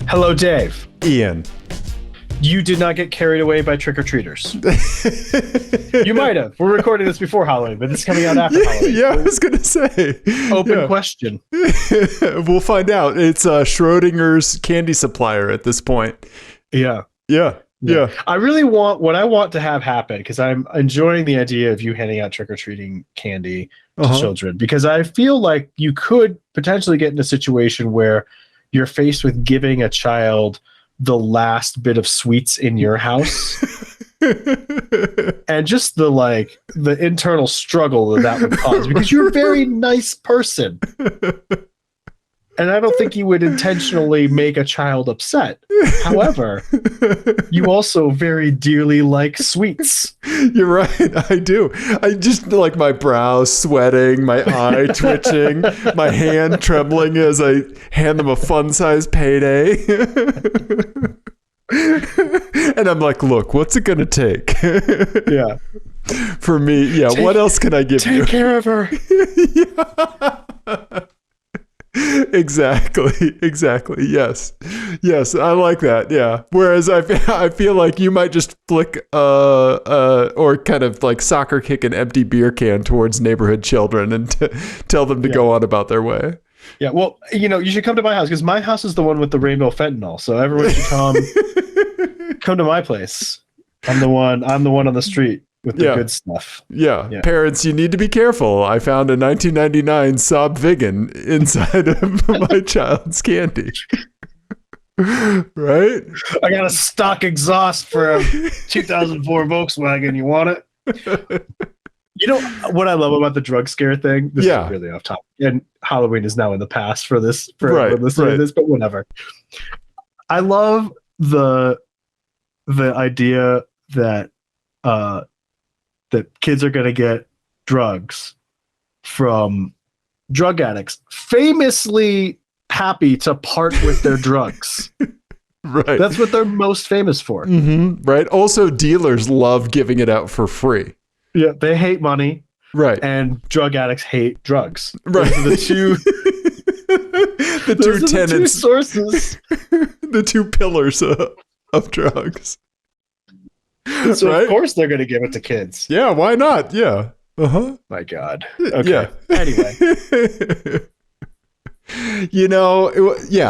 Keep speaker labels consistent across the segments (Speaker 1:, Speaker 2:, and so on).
Speaker 1: Hello, Dave.
Speaker 2: Ian.
Speaker 1: You did not get carried away by trick-or-treaters. You might have. We're recording this before Halloween, but this is coming out after Halloween.
Speaker 2: Yeah, I was going to say.
Speaker 1: Open question.
Speaker 2: We'll find out. It's Schrodinger's candy supplier at this point.
Speaker 1: Yeah. I really want I want to have happen, because I'm enjoying the idea of you handing out trick-or-treating candy to children, because I feel like you could potentially get in a situation where you're faced with giving a child the last bit of sweets in your house. And just the internal struggle that would cause, because you're a very nice person. And I don't think you would intentionally make a child upset. However, you also very dearly like sweets.
Speaker 2: You're right. I do. I just like my brow sweating, my eye twitching, my hand trembling as I hand them a fun-sized payday. And I'm like, look, what's it going to take?
Speaker 1: Yeah.
Speaker 2: For me, yeah. What else can I give you?
Speaker 1: Take care of her.
Speaker 2: Yeah. Exactly. Yes, I like that. Yeah. Whereas I feel like you might just flick or kind of like soccer kick an empty beer can towards neighborhood children and tell them to go on about their way.
Speaker 1: Yeah. Well, you should come to my house, because my house is the one with the rainbow fentanyl. So everyone should come to my place. I'm the one on the street with the good stuff.
Speaker 2: Yeah. Parents, you need to be careful. I found a 1999 Saab Viggen inside of my child's candy. Right?
Speaker 1: I got a stock exhaust for a 2004 Volkswagen. You want it? You know what I love about the drug scare thing? This is really off topic. And Halloween is now in the past for this, listening to this, but whatever. I love the idea that that kids are going to get drugs from drug addicts, famously happy to part with their drugs.
Speaker 2: Right.
Speaker 1: That's what they're most famous for.
Speaker 2: Mm-hmm. Right. Also, dealers love giving it out for free.
Speaker 1: Yeah. They hate money.
Speaker 2: Right.
Speaker 1: And drug addicts hate drugs.
Speaker 2: Right.
Speaker 1: Those are the two,
Speaker 2: the two tenets.
Speaker 1: The two sources.
Speaker 2: The two pillars of drugs.
Speaker 1: So of course they're going to give it to kids.
Speaker 2: Yeah, why not? Yeah.
Speaker 1: My God. Okay.
Speaker 2: Yeah.
Speaker 1: Anyway.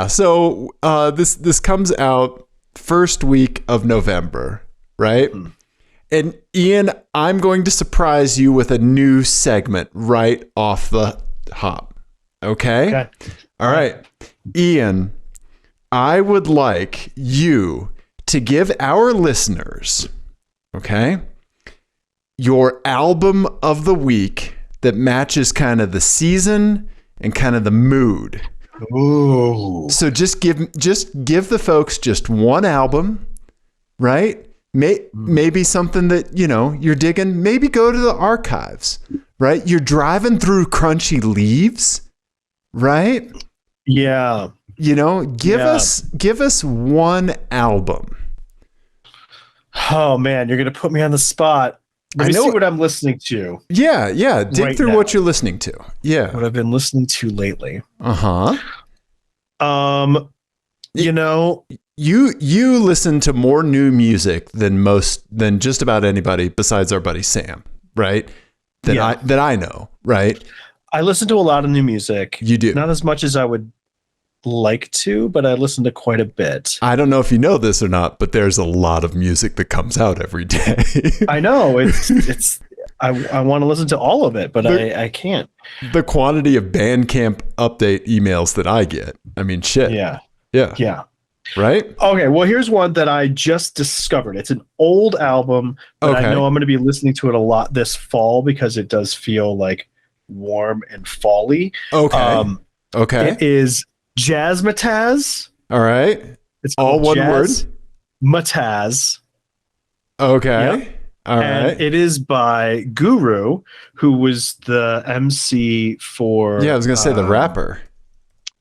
Speaker 2: So this comes out first week of November, right? Mm. And Ian, I'm going to surprise you with a new segment right off the hop. Okay? All right. Ian, I would like you to give our listeners, your album of the week that matches kind of the season and kind of the mood.
Speaker 1: Ooh.
Speaker 2: So just give the folks just one album, right? Maybe something that, you're digging. Maybe go to the archives, right? You're driving through crunchy leaves, right?
Speaker 1: Yeah.
Speaker 2: Give us one album.
Speaker 1: Oh man, you're going to put me on the spot. Let me see what I'm listening to.
Speaker 2: Yeah. Dig through what you're listening to. Yeah.
Speaker 1: What I've been listening to lately.
Speaker 2: You listen to more new music than just about anybody besides our buddy Sam, right? That I know, right?
Speaker 1: I listen to a lot of new music.
Speaker 2: You do.
Speaker 1: Not as much as I would like to, but I listen to quite a bit.
Speaker 2: I don't know if you know this or not, but there's a lot of music that comes out every day.
Speaker 1: I know. It's I want to listen to all of it, but I can't.
Speaker 2: The quantity of Bandcamp update emails that I get. I mean, shit.
Speaker 1: Yeah.
Speaker 2: Right?
Speaker 1: Okay, well, here's one that I just discovered. It's an old album, but I know I'm going to be listening to it a lot this fall because it does feel like warm and fall-y.
Speaker 2: Okay.
Speaker 1: It is Jazzmatazz.
Speaker 2: All right.
Speaker 1: It's
Speaker 2: all one word.
Speaker 1: Matazz.
Speaker 2: Okay.
Speaker 1: Yep.
Speaker 2: All right.
Speaker 1: And it is by Guru, who was the MC for.
Speaker 2: Yeah, I was gonna say the rapper.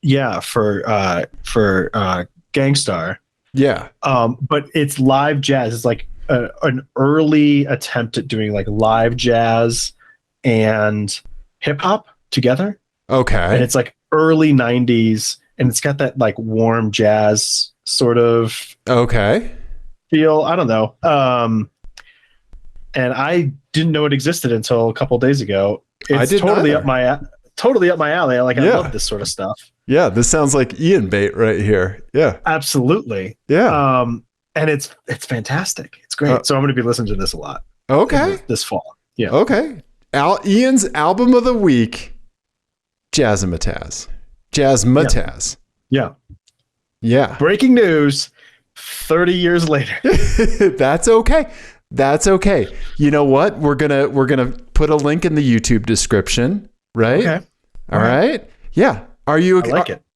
Speaker 1: Yeah, for Gangstar.
Speaker 2: Yeah.
Speaker 1: But it's live jazz. It's like an early attempt at doing like live jazz and hip hop together.
Speaker 2: Okay.
Speaker 1: And it's like early 90s, and it's got that like warm jazz sort of
Speaker 2: Okay.
Speaker 1: feel. I don't know. And I didn't know it existed until a couple of days ago. It's totally up my alley. Like, I love this sort of stuff.
Speaker 2: Yeah, this sounds like Ian bait right here. Yeah.
Speaker 1: Absolutely.
Speaker 2: Yeah.
Speaker 1: And it's fantastic. It's great. So I'm going to be listening to this a lot.
Speaker 2: Okay.
Speaker 1: This fall. Yeah.
Speaker 2: Okay. Ian's album of the week, Jazzmatazz. Jazzmatazz.
Speaker 1: Yeah.
Speaker 2: Yeah.
Speaker 1: Breaking news 30 years later.
Speaker 2: That's okay. That's okay. You know what? We're gonna put a link in the YouTube description, right?
Speaker 1: Okay.
Speaker 2: All right. Yeah. Are you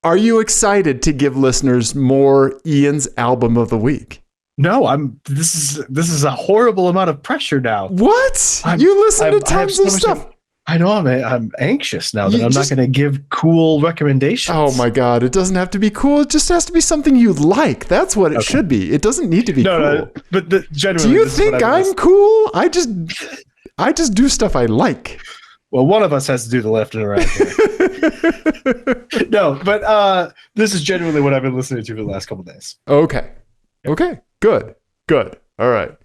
Speaker 2: Are you excited to give listeners more Ian's album of the week?
Speaker 1: No, this is a horrible amount of pressure now.
Speaker 2: What? You listen to tons of stuff.
Speaker 1: I know. I'm anxious now that I'm not going to give cool recommendations.
Speaker 2: Oh my God. It doesn't have to be cool. It just has to be something you like. That's what it should be. It doesn't need to be cool. No,
Speaker 1: but generally,
Speaker 2: do you think I'm cool? I just do stuff I like.
Speaker 1: Well, one of us has to do the lifting around here. No, but this is genuinely what I've been listening to for the last couple of days.
Speaker 2: Okay. Okay. Good. All right.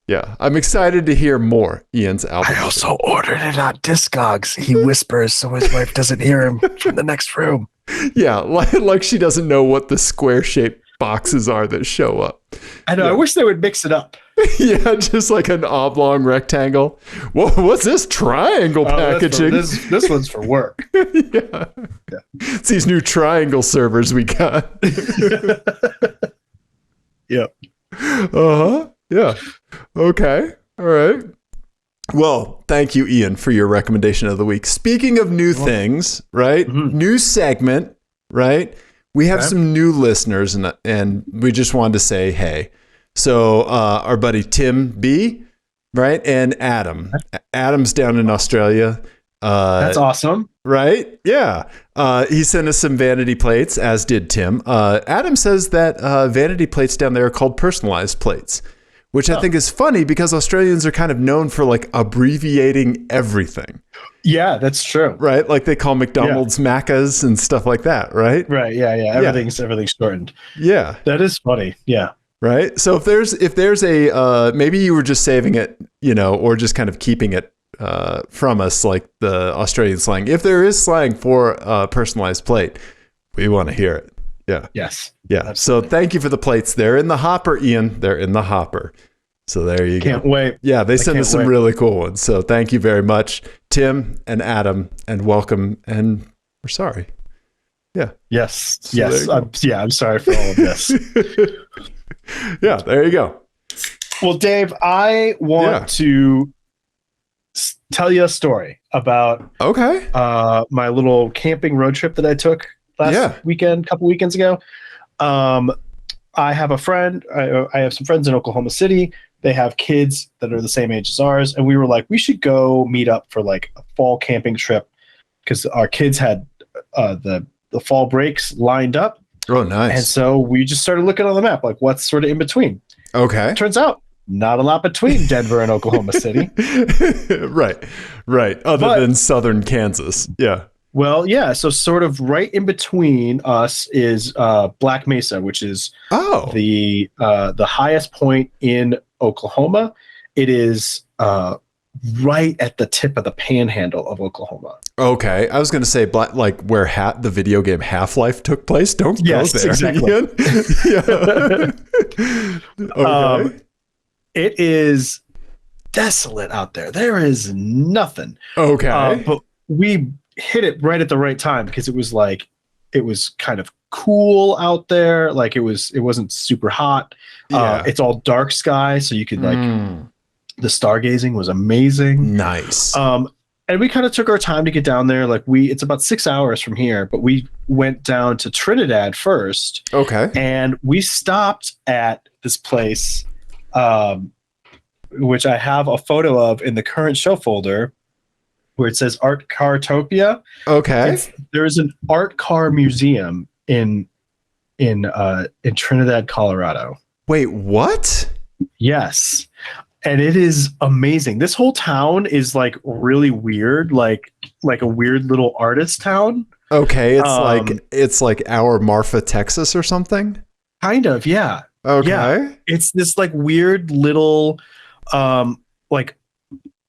Speaker 2: Yeah, I'm excited to hear more Ian's album.
Speaker 1: I also ordered it on Discogs. He whispers so his wife doesn't hear him from the next room.
Speaker 2: Yeah, like she doesn't know what the square-shaped boxes are that show up.
Speaker 1: I know. Yeah. I wish they would mix it up.
Speaker 2: Yeah, just like an oblong rectangle. What's this triangle packaging?
Speaker 1: This one's for work.
Speaker 2: Yeah. It's these new triangle servers we got.
Speaker 1: Yep.
Speaker 2: Uh-huh. Yeah. Okay. All right. Well, thank you, Ian, for your recommendation of the week. Speaking of new things, right? Mm-hmm. New segment, right? We have some new listeners, and we just wanted to say, hey. So our buddy Tim B, right? And Adam. Adam's down in Australia.
Speaker 1: That's awesome.
Speaker 2: Right? Yeah. He sent us some vanity plates, as did Tim. Adam says that vanity plates down there are called personalized plates, which I think is funny because Australians are kind of known for like abbreviating everything.
Speaker 1: Yeah, that's true.
Speaker 2: Right? Like they call McDonald's Maccas and stuff like that, right?
Speaker 1: Right. Yeah. Everything's shortened.
Speaker 2: Yeah.
Speaker 1: That is funny. Yeah.
Speaker 2: Right. So if there's a maybe you were just saving it, or just kind of keeping it from us, like the Australian slang. If there is slang for a personalized plate, we want to hear it. Yeah.
Speaker 1: Yes.
Speaker 2: Yeah. Absolutely. So thank you for the plates. They're in the hopper, Ian. They're in the hopper. So there you go.
Speaker 1: Can't wait.
Speaker 2: Yeah, they sent us some really cool ones. So thank you very much, Tim and Adam, and welcome. And we're sorry. Yeah.
Speaker 1: Yes. So yes. I'm sorry for all of this.
Speaker 2: Yeah. There you go.
Speaker 1: Well, Dave, I want to tell you a story about my little camping road trip that I took last weekend, a couple weekends ago. I have a friend. I have some friends in Oklahoma City. They have kids that are the same age as ours, and we were like, we should go meet up for like a fall camping trip because our kids had the fall breaks lined up.
Speaker 2: Oh, nice!
Speaker 1: And so we just started looking on the map, like what's sort of in between.
Speaker 2: Okay.
Speaker 1: Turns out not a lot between Denver and Oklahoma City.
Speaker 2: Right. Other than southern Kansas. Yeah.
Speaker 1: Well, yeah. So sort of right in between us is Black Mesa, which is the highest point in Oklahoma. It is right at the tip of the panhandle of Oklahoma.
Speaker 2: Okay. I was going to say like where the video game Half-Life took place. Don't go there.
Speaker 1: Exactly.
Speaker 2: Yeah. Okay.
Speaker 1: It is desolate out there. There is nothing.
Speaker 2: Okay.
Speaker 1: But we hit it right at the right time because it was kind of cool out there. Like it wasn't super hot.
Speaker 2: Yeah.
Speaker 1: It's all dark sky, so you could the stargazing was amazing.
Speaker 2: Nice.
Speaker 1: And we kind of took our time to get down there. Like it's about 6 hours from here, but we went down to Trinidad first.
Speaker 2: Okay.
Speaker 1: And we stopped at this place, which I have a photo of in the current show folder, where it says Art Cartopia.
Speaker 2: Okay.
Speaker 1: There's an art car museum in Trinidad, Colorado.
Speaker 2: Wait, what?
Speaker 1: Yes. And it is amazing. This whole town is like really weird, like a weird little artist town.
Speaker 2: Okay, it's like our Marfa, Texas or something.
Speaker 1: Kind of, yeah.
Speaker 2: Okay.
Speaker 1: Yeah. It's this like weird little, like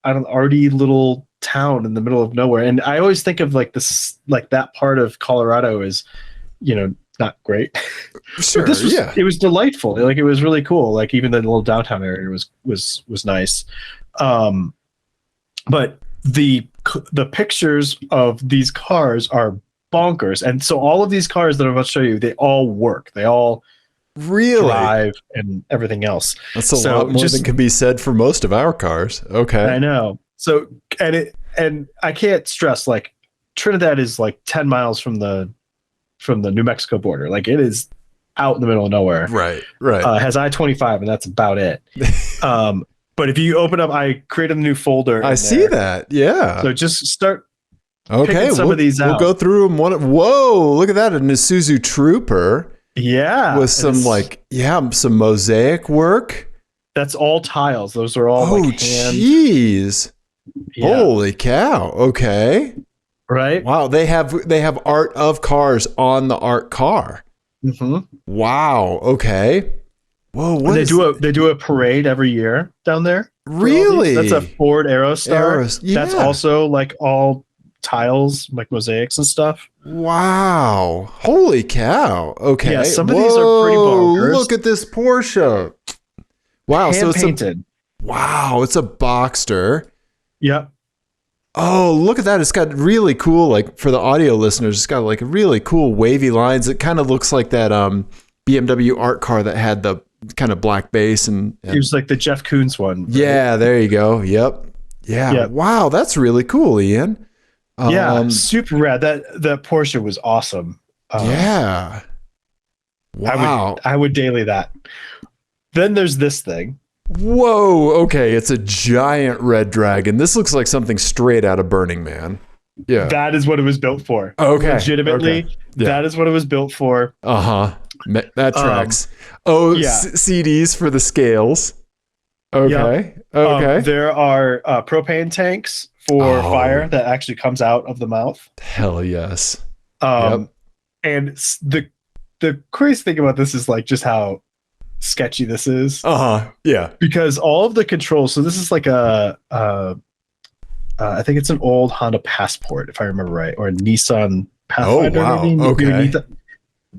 Speaker 1: I don't arty little town in the middle of nowhere. And I always think of like this, like that part of Colorado is, not great.
Speaker 2: Sure.
Speaker 1: But
Speaker 2: Yeah.
Speaker 1: it was delightful. Like it was really cool. Like even the little downtown area was nice. But the pictures of these cars are bonkers. And so all of these cars that I'm about to show you, they all work. They all
Speaker 2: Really?
Speaker 1: drive and everything else.
Speaker 2: That's a lot more than can be said for most of our cars. Okay.
Speaker 1: I know. So and I can't stress, like Trinidad is like 10 miles from the New Mexico border. Like it is out in the middle of nowhere.
Speaker 2: Right.
Speaker 1: Has I-25 and that's about it. But if you open up, I created a new folder.
Speaker 2: I see that. Yeah.
Speaker 1: So just start
Speaker 2: picking
Speaker 1: some of these out.
Speaker 2: We'll go through them whoa, look at that. An Isuzu Trooper.
Speaker 1: Yeah.
Speaker 2: With some some mosaic work.
Speaker 1: That's all tiles. Those are all
Speaker 2: jeez. Yeah. Holy cow. Okay.
Speaker 1: Right.
Speaker 2: Wow. They have art of cars on the art car.
Speaker 1: Mm-hmm.
Speaker 2: Wow. Okay. Whoa.
Speaker 1: They do a parade every year down there.
Speaker 2: Really?
Speaker 1: That's a Ford Aerostar.
Speaker 2: Yeah.
Speaker 1: That's also like all tiles, like mosaics and stuff.
Speaker 2: Wow. Holy cow. Okay.
Speaker 1: Yeah, some of these are pretty bonkers.
Speaker 2: Look at this Porsche. Wow.
Speaker 1: Hand painted.
Speaker 2: It's a Boxster.
Speaker 1: Yep.
Speaker 2: Oh, look at that. It's got really cool, like for the audio listeners, it's got like really cool wavy lines. It kind of looks like that BMW art car that had the kind of black base. And
Speaker 1: it was like the Jeff Koons one. Right?
Speaker 2: Yeah, there you go. Yep. Yeah. Yep. Wow, that's really cool, Ian.
Speaker 1: Super rad. That Porsche was awesome.
Speaker 2: Yeah. Wow.
Speaker 1: I would daily that. Then there's this thing.
Speaker 2: Whoa. Okay. It's a giant red dragon. This looks like something straight out of Burning Man. Yeah.
Speaker 1: That is what it was built for.
Speaker 2: Okay.
Speaker 1: Legitimately. Okay. Yeah. That is what it was built for.
Speaker 2: That tracks. CDs for the scales. Okay.
Speaker 1: Yep.
Speaker 2: Okay.
Speaker 1: There are propane tanks for fire that actually comes out of the mouth.
Speaker 2: Hell yes.
Speaker 1: And the crazy thing about this is like just how sketchy this is.
Speaker 2: Yeah.
Speaker 1: Because all of the controls. So this is like I think it's an old Honda Passport, if I remember right, or a Nissan Pathfinder.
Speaker 2: Oh wow.
Speaker 1: Maybe.
Speaker 2: Okay.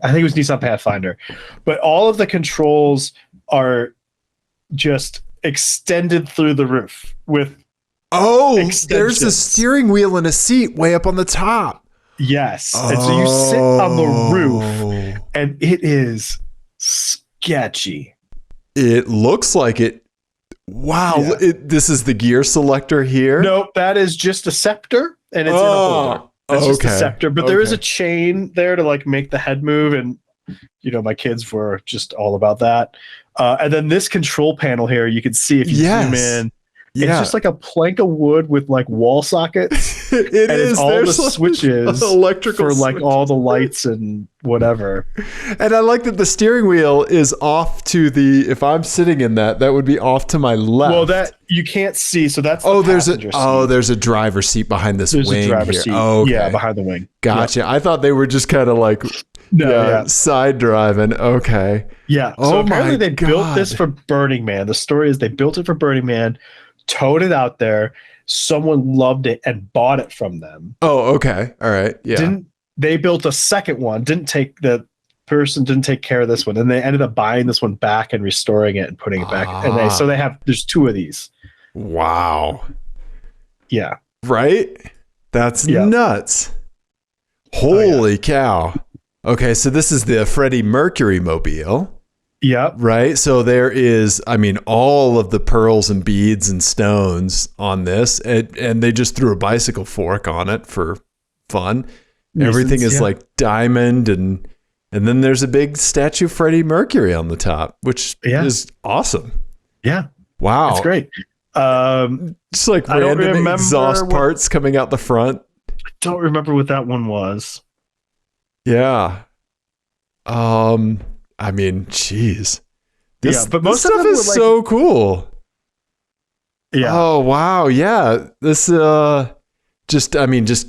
Speaker 1: I think it was Nissan Pathfinder, but all of the controls are just extended through the roof with.
Speaker 2: There's a steering wheel and a seat way up on the top.
Speaker 1: Yes. And so you sit on the roof and it is sketchy.
Speaker 2: It looks like it. Wow. Yeah. This is the gear selector here.
Speaker 1: Nope. That is just a scepter and it's in a holder. That's just a scepter, but there is a chain there to like make the head move. And, my kids were just all about that. And then this control panel here, you can see if you zoom in. It's just like a plank of wood with like wall sockets. It's all the switches electrical for like switches. All the lights and whatever.
Speaker 2: And I like that the steering wheel is off to if I'm sitting in that would be off to my left.
Speaker 1: Well, that you can't see. So that's
Speaker 2: there's a driver's seat behind this wing. There's a driver's seat. Oh, okay.
Speaker 1: Yeah, behind the wing.
Speaker 2: Gotcha. Yep. I thought they were just kind of like side driving. Okay.
Speaker 1: Yeah. So apparently they built this for Burning Man. The story is they built it for Burning Man. Towed it out there. Someone loved it and bought it from them.
Speaker 2: Oh, okay. All right. Yeah.
Speaker 1: They built a second one. Didn't take care of this one. And they ended up buying this one back and restoring it and putting it back. And there's two of these.
Speaker 2: Wow.
Speaker 1: Yeah.
Speaker 2: Right? That's nuts. Holy cow. Okay. So this is the Freddie Mercury mobile.
Speaker 1: Yep.
Speaker 2: Right. So there is, all of the pearls and beads and stones on this, and they just threw a bicycle fork on it for fun. Everything is like diamond, and then there's a big statue of Freddie Mercury on the top, which is awesome.
Speaker 1: Yeah.
Speaker 2: Wow.
Speaker 1: It's great.
Speaker 2: Just like random exhaust parts coming out the front.
Speaker 1: I don't remember what that one was.
Speaker 2: Yeah. Jeez.
Speaker 1: But most
Speaker 2: stuff is so cool.
Speaker 1: Yeah.
Speaker 2: Oh wow. Yeah. This just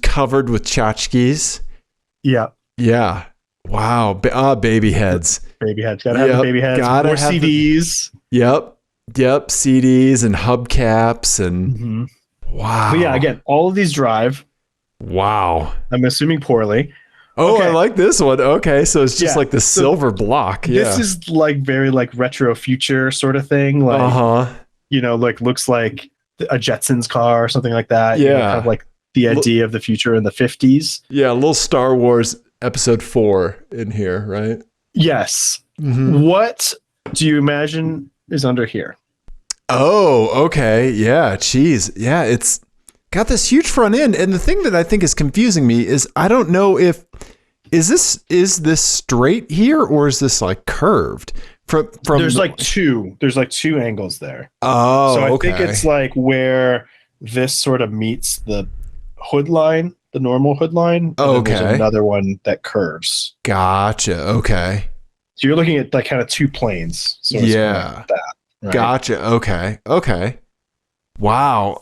Speaker 2: covered with tchotchkes.
Speaker 1: Yeah.
Speaker 2: Yeah. Wow. Baby heads.
Speaker 1: Baby heads. Gotta have the baby heads. More CDs.
Speaker 2: Yep. CDs and hubcaps and wow.
Speaker 1: But yeah, again, all of these drive.
Speaker 2: Wow.
Speaker 1: I'm assuming poorly.
Speaker 2: Oh, okay. I like this one. Okay, so it's just like the silver block. Yeah.
Speaker 1: This is like very like retro future sort of thing. Like, you know, like looks like a Jetsons car or something like that.
Speaker 2: Yeah.
Speaker 1: You know, kind of like the idea of the future in the 50s.
Speaker 2: Yeah, a little Star Wars Episode 4 in here, right?
Speaker 1: Yes. What do you imagine is under here?
Speaker 2: Oh, okay. Yeah, geez. Yeah, it's got this huge front end. And the thing that I think is confusing me is I don't know if is this straight here or is this like curved? From
Speaker 1: there's like two angles there.
Speaker 2: Oh,
Speaker 1: so I think it's like where this sort of meets the hood line, the normal hood line.
Speaker 2: Okay.
Speaker 1: There's another one that curves.
Speaker 2: Gotcha. Okay.
Speaker 1: So you're looking at like kind of two planes. So
Speaker 2: yeah.
Speaker 1: Like that, right?
Speaker 2: Gotcha. Okay. Wow.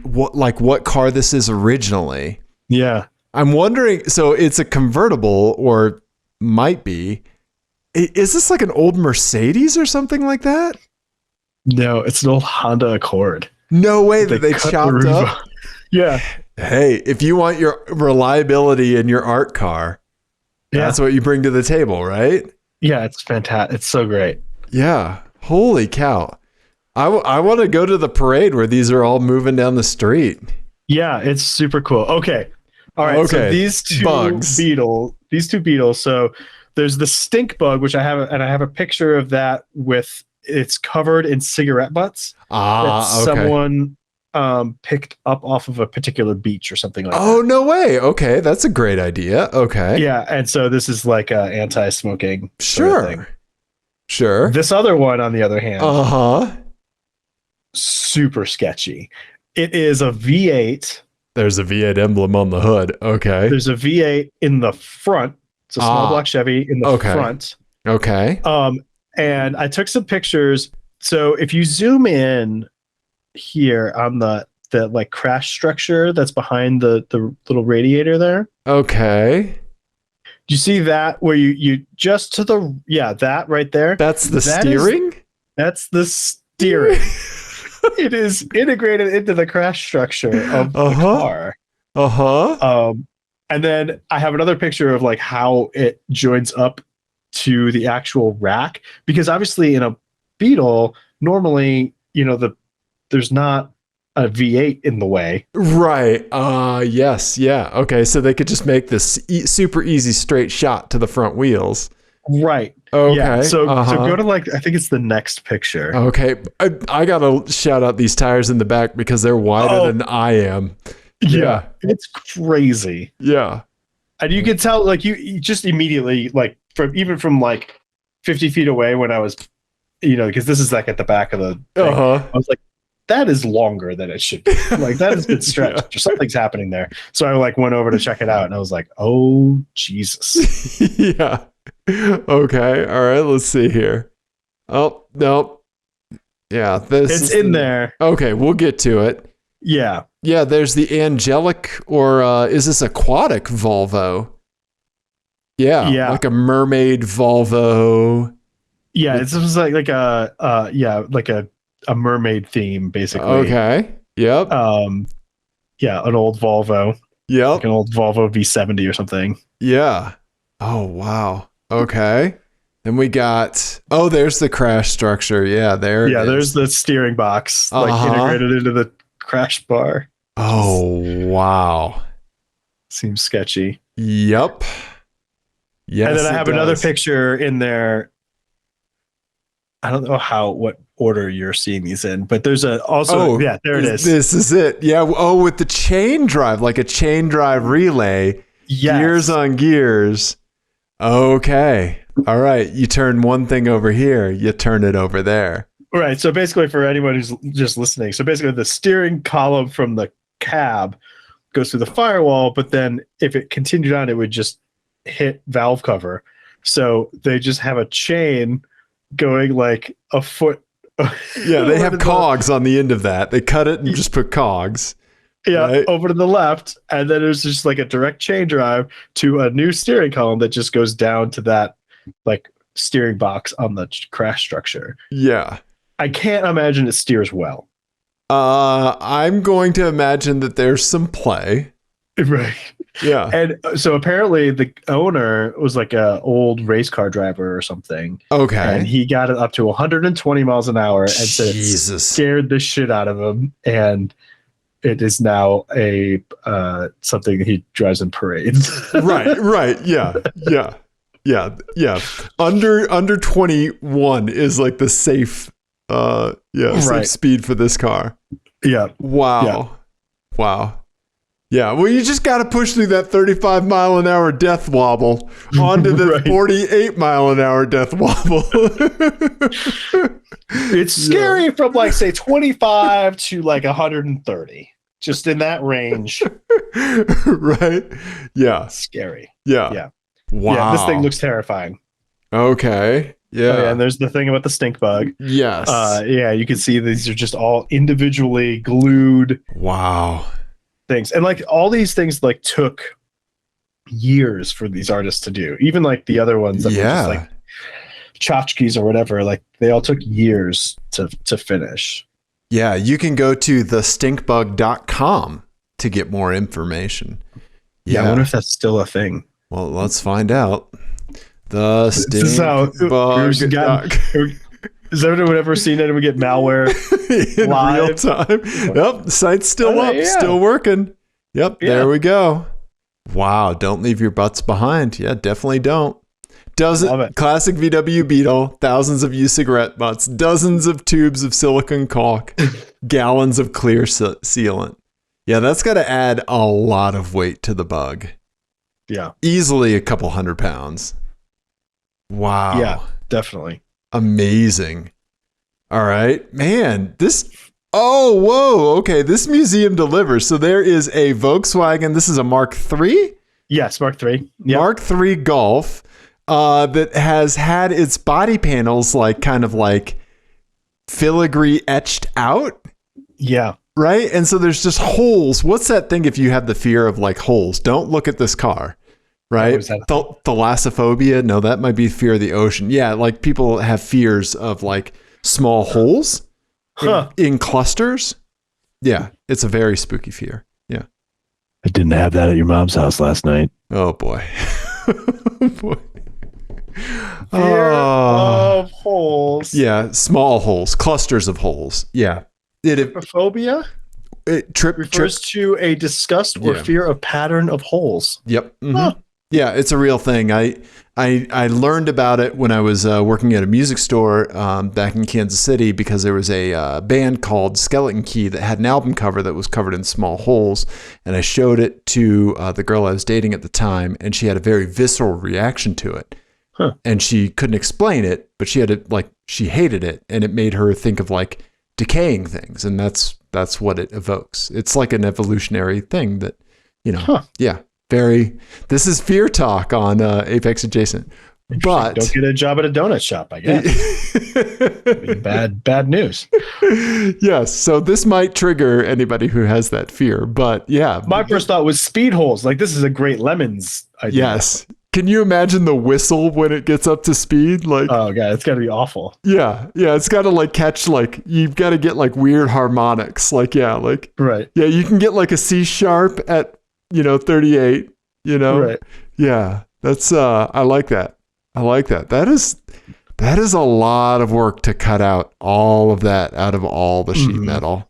Speaker 2: What car this is originally?
Speaker 1: Yeah.
Speaker 2: I'm wondering. So it's a convertible, or might be. Is this like an old Mercedes or something like that?
Speaker 1: No, it's an old Honda Accord.
Speaker 2: No way that they chopped up.
Speaker 1: Yeah.
Speaker 2: Hey, if you want your reliability in your art car, that's what you bring to the table, right?
Speaker 1: Yeah, it's fantastic. It's so great.
Speaker 2: Yeah. Holy cow. I want to go to the parade where these are all moving down the street.
Speaker 1: Yeah, it's super cool. Okay. All right. Okay. So these two beetles. So there's the stink bug, which I have a picture of that with it's covered in cigarette butts. That someone picked up off of a particular beach or something like that.
Speaker 2: Oh, no way. Okay. That's a great idea. Okay.
Speaker 1: Yeah. And so this is like a anti-smoking sort of thing.
Speaker 2: Sure.
Speaker 1: This other one, on the other hand, super sketchy. It is a V8.
Speaker 2: There's a V8 emblem on the hood. Okay.
Speaker 1: There's a V8 in the front. It's a small block Chevy in the front.
Speaker 2: Okay.
Speaker 1: And I took some pictures. So if you zoom in here on the like crash structure that's behind the little radiator there.
Speaker 2: Okay.
Speaker 1: Do you see that where you just to the that right there?
Speaker 2: That's the steering?
Speaker 1: That's the steering. It is integrated into the crash structure of the car. And then I have another picture of like how it joins up to the actual rack, because obviously in a Beetle, normally, you know, there's not a V8 in the way.
Speaker 2: Right. Yes. Yeah. Okay. So they could just make this super easy straight shot to the front wheels.
Speaker 1: Right.
Speaker 2: Okay.
Speaker 1: Yeah. So go to like, I think it's the next picture.
Speaker 2: Okay. I got to shout out these tires in the back because they're wider than I am.
Speaker 1: Yeah. It's crazy.
Speaker 2: Yeah.
Speaker 1: And you can tell, like, you just immediately, like, from like 50 feet away when I was, you know, because this is like at the back of the thing, I was like, that is longer than it should be. Like, that has been stretched or something's happening there. So I like went over to check it out and I was like, oh, Jesus.
Speaker 2: Yeah. Okay. All right. Let's see here. Oh, no. Yeah.
Speaker 1: It's in there.
Speaker 2: Okay. We'll get to it.
Speaker 1: Yeah.
Speaker 2: Yeah. There's the angelic, or is this aquatic Volvo? Yeah.
Speaker 1: Yeah.
Speaker 2: Like a mermaid Volvo.
Speaker 1: Yeah. It's just like a mermaid theme, basically.
Speaker 2: Okay. Yep.
Speaker 1: Yeah, an old Volvo.
Speaker 2: Yep.
Speaker 1: Like an old Volvo V70 or something.
Speaker 2: Yeah. Oh, wow. Okay. Then we got, there's the crash structure. Yeah,
Speaker 1: there's the steering box like integrated into the crash bar.
Speaker 2: Oh, wow.
Speaker 1: Seems sketchy.
Speaker 2: Yep. Yes.
Speaker 1: And then I have another picture in there. I don't know what order you're seeing these in, but there's there it is.
Speaker 2: This is it. Yeah. Oh, with the chain drive, like a chain drive relay.
Speaker 1: Yes.
Speaker 2: Gears on gears. Okay. All right. You turn one thing over here, you turn it over there.
Speaker 1: Right. So basically, for anyone who's just listening, so basically the steering column from the cab goes through the firewall, but then if it continued on, it would just hit valve cover. So they just have a chain going like a foot.
Speaker 2: Yeah, they have cogs on the end of that. They cut it and just put cogs.
Speaker 1: Yeah,
Speaker 2: right?
Speaker 1: over to the left, and then there's just like a direct chain drive to a new steering column that just goes down to that like steering box on the crash structure.
Speaker 2: Yeah.
Speaker 1: I can't imagine it steers well.
Speaker 2: I'm going to imagine that there's some play.
Speaker 1: Right.
Speaker 2: Yeah.
Speaker 1: And so apparently the owner was like a old race car driver or something.
Speaker 2: Okay.
Speaker 1: And he got it up to 120 miles an hour and said it scared the shit out of him. And it is now a something he drives in parades.
Speaker 2: Right. Yeah. Under 21 is like the safe safe speed for this car.
Speaker 1: Yeah.
Speaker 2: Wow. Yeah, well, you just got to push through that 35 mile an hour death wobble onto the 48 mile an hour death wobble.
Speaker 1: It's scary from like, say, 25 to like 130, just in that range.
Speaker 2: Right? Yeah.
Speaker 1: Scary.
Speaker 2: Yeah. Wow.
Speaker 1: Yeah, this thing looks terrifying.
Speaker 2: Okay. Yeah.
Speaker 1: Oh, yeah. And there's the thing about the stink bug.
Speaker 2: Yes.
Speaker 1: Yeah, you can see these are just all individually glued.
Speaker 2: Wow.
Speaker 1: Things. And like all these things like took years for these artists to do. Even like the other ones that were just like tchotchkes or whatever, like they all took years to finish.
Speaker 2: Yeah, you can go to thestinkbug.com to get more information.
Speaker 1: Yeah, I wonder if that's still a thing.
Speaker 2: Well, let's find out. The
Speaker 1: stinkbug. Has anyone ever seen anyone get malware
Speaker 2: in real time? Yep, the site's still up, still working. Yep, there we go. Wow, don't leave your butts behind. Yeah, definitely don't. Classic VW Beetle, thousands of used cigarette butts, dozens of tubes of silicone caulk, gallons of clear sealant. Yeah, that's got to add a lot of weight to the bug.
Speaker 1: Yeah.
Speaker 2: Easily a couple 100 pounds. Wow.
Speaker 1: Yeah, definitely.
Speaker 2: Amazing. All right, man, okay, this museum delivers. So there is a Volkswagen. This is a Mark III?
Speaker 1: Yes, Mark III. Yep.
Speaker 2: Mark III Golf that has had its body panels kind of filigree etched out.
Speaker 1: Yeah.
Speaker 2: Right? And so there's just holes. What's that thing if you have the fear of holes? Don't look at this car. Right? Thalassophobia? No, that might be fear of the ocean. Yeah, people have fears of small holes in clusters. Yeah, it's a very spooky fear. Yeah.
Speaker 1: I didn't have that at your mom's house last night.
Speaker 2: Oh, boy.
Speaker 1: Fear of holes.
Speaker 2: Yeah, small holes, clusters of holes. Yeah.
Speaker 1: Trypophobia? It refers to a disgust or fear of pattern of holes.
Speaker 2: Yep. Mm-hmm. Huh. Yeah, it's a real thing. I learned about it when I was working at a music store back in Kansas City because there was a band called Skeleton Key that had an album cover that was covered in small holes. And I showed it to the girl I was dating at the time, and she had a very visceral reaction to it. Huh. And she couldn't explain it, but she had it she hated it, and it made her think of decaying things, and that's what it evokes. It's like an evolutionary thing that, this is fear talk on Apex Adjacent. But
Speaker 1: don't get a job at a donut shop, I guess. bad news.
Speaker 2: Yes, so this might trigger anybody who has that fear, but yeah.
Speaker 1: My first thought was speed holes. This is a great Lemons idea.
Speaker 2: Yes. Can you imagine the whistle when it gets up to speed?
Speaker 1: Oh god, it's got to be awful.
Speaker 2: Yeah, it's got to catch you've got to get weird harmonics. Right. Yeah, you can get a C sharp at 38. Right. Yeah, that's I like that. That is a lot of work to cut out all of that out of all the sheet metal.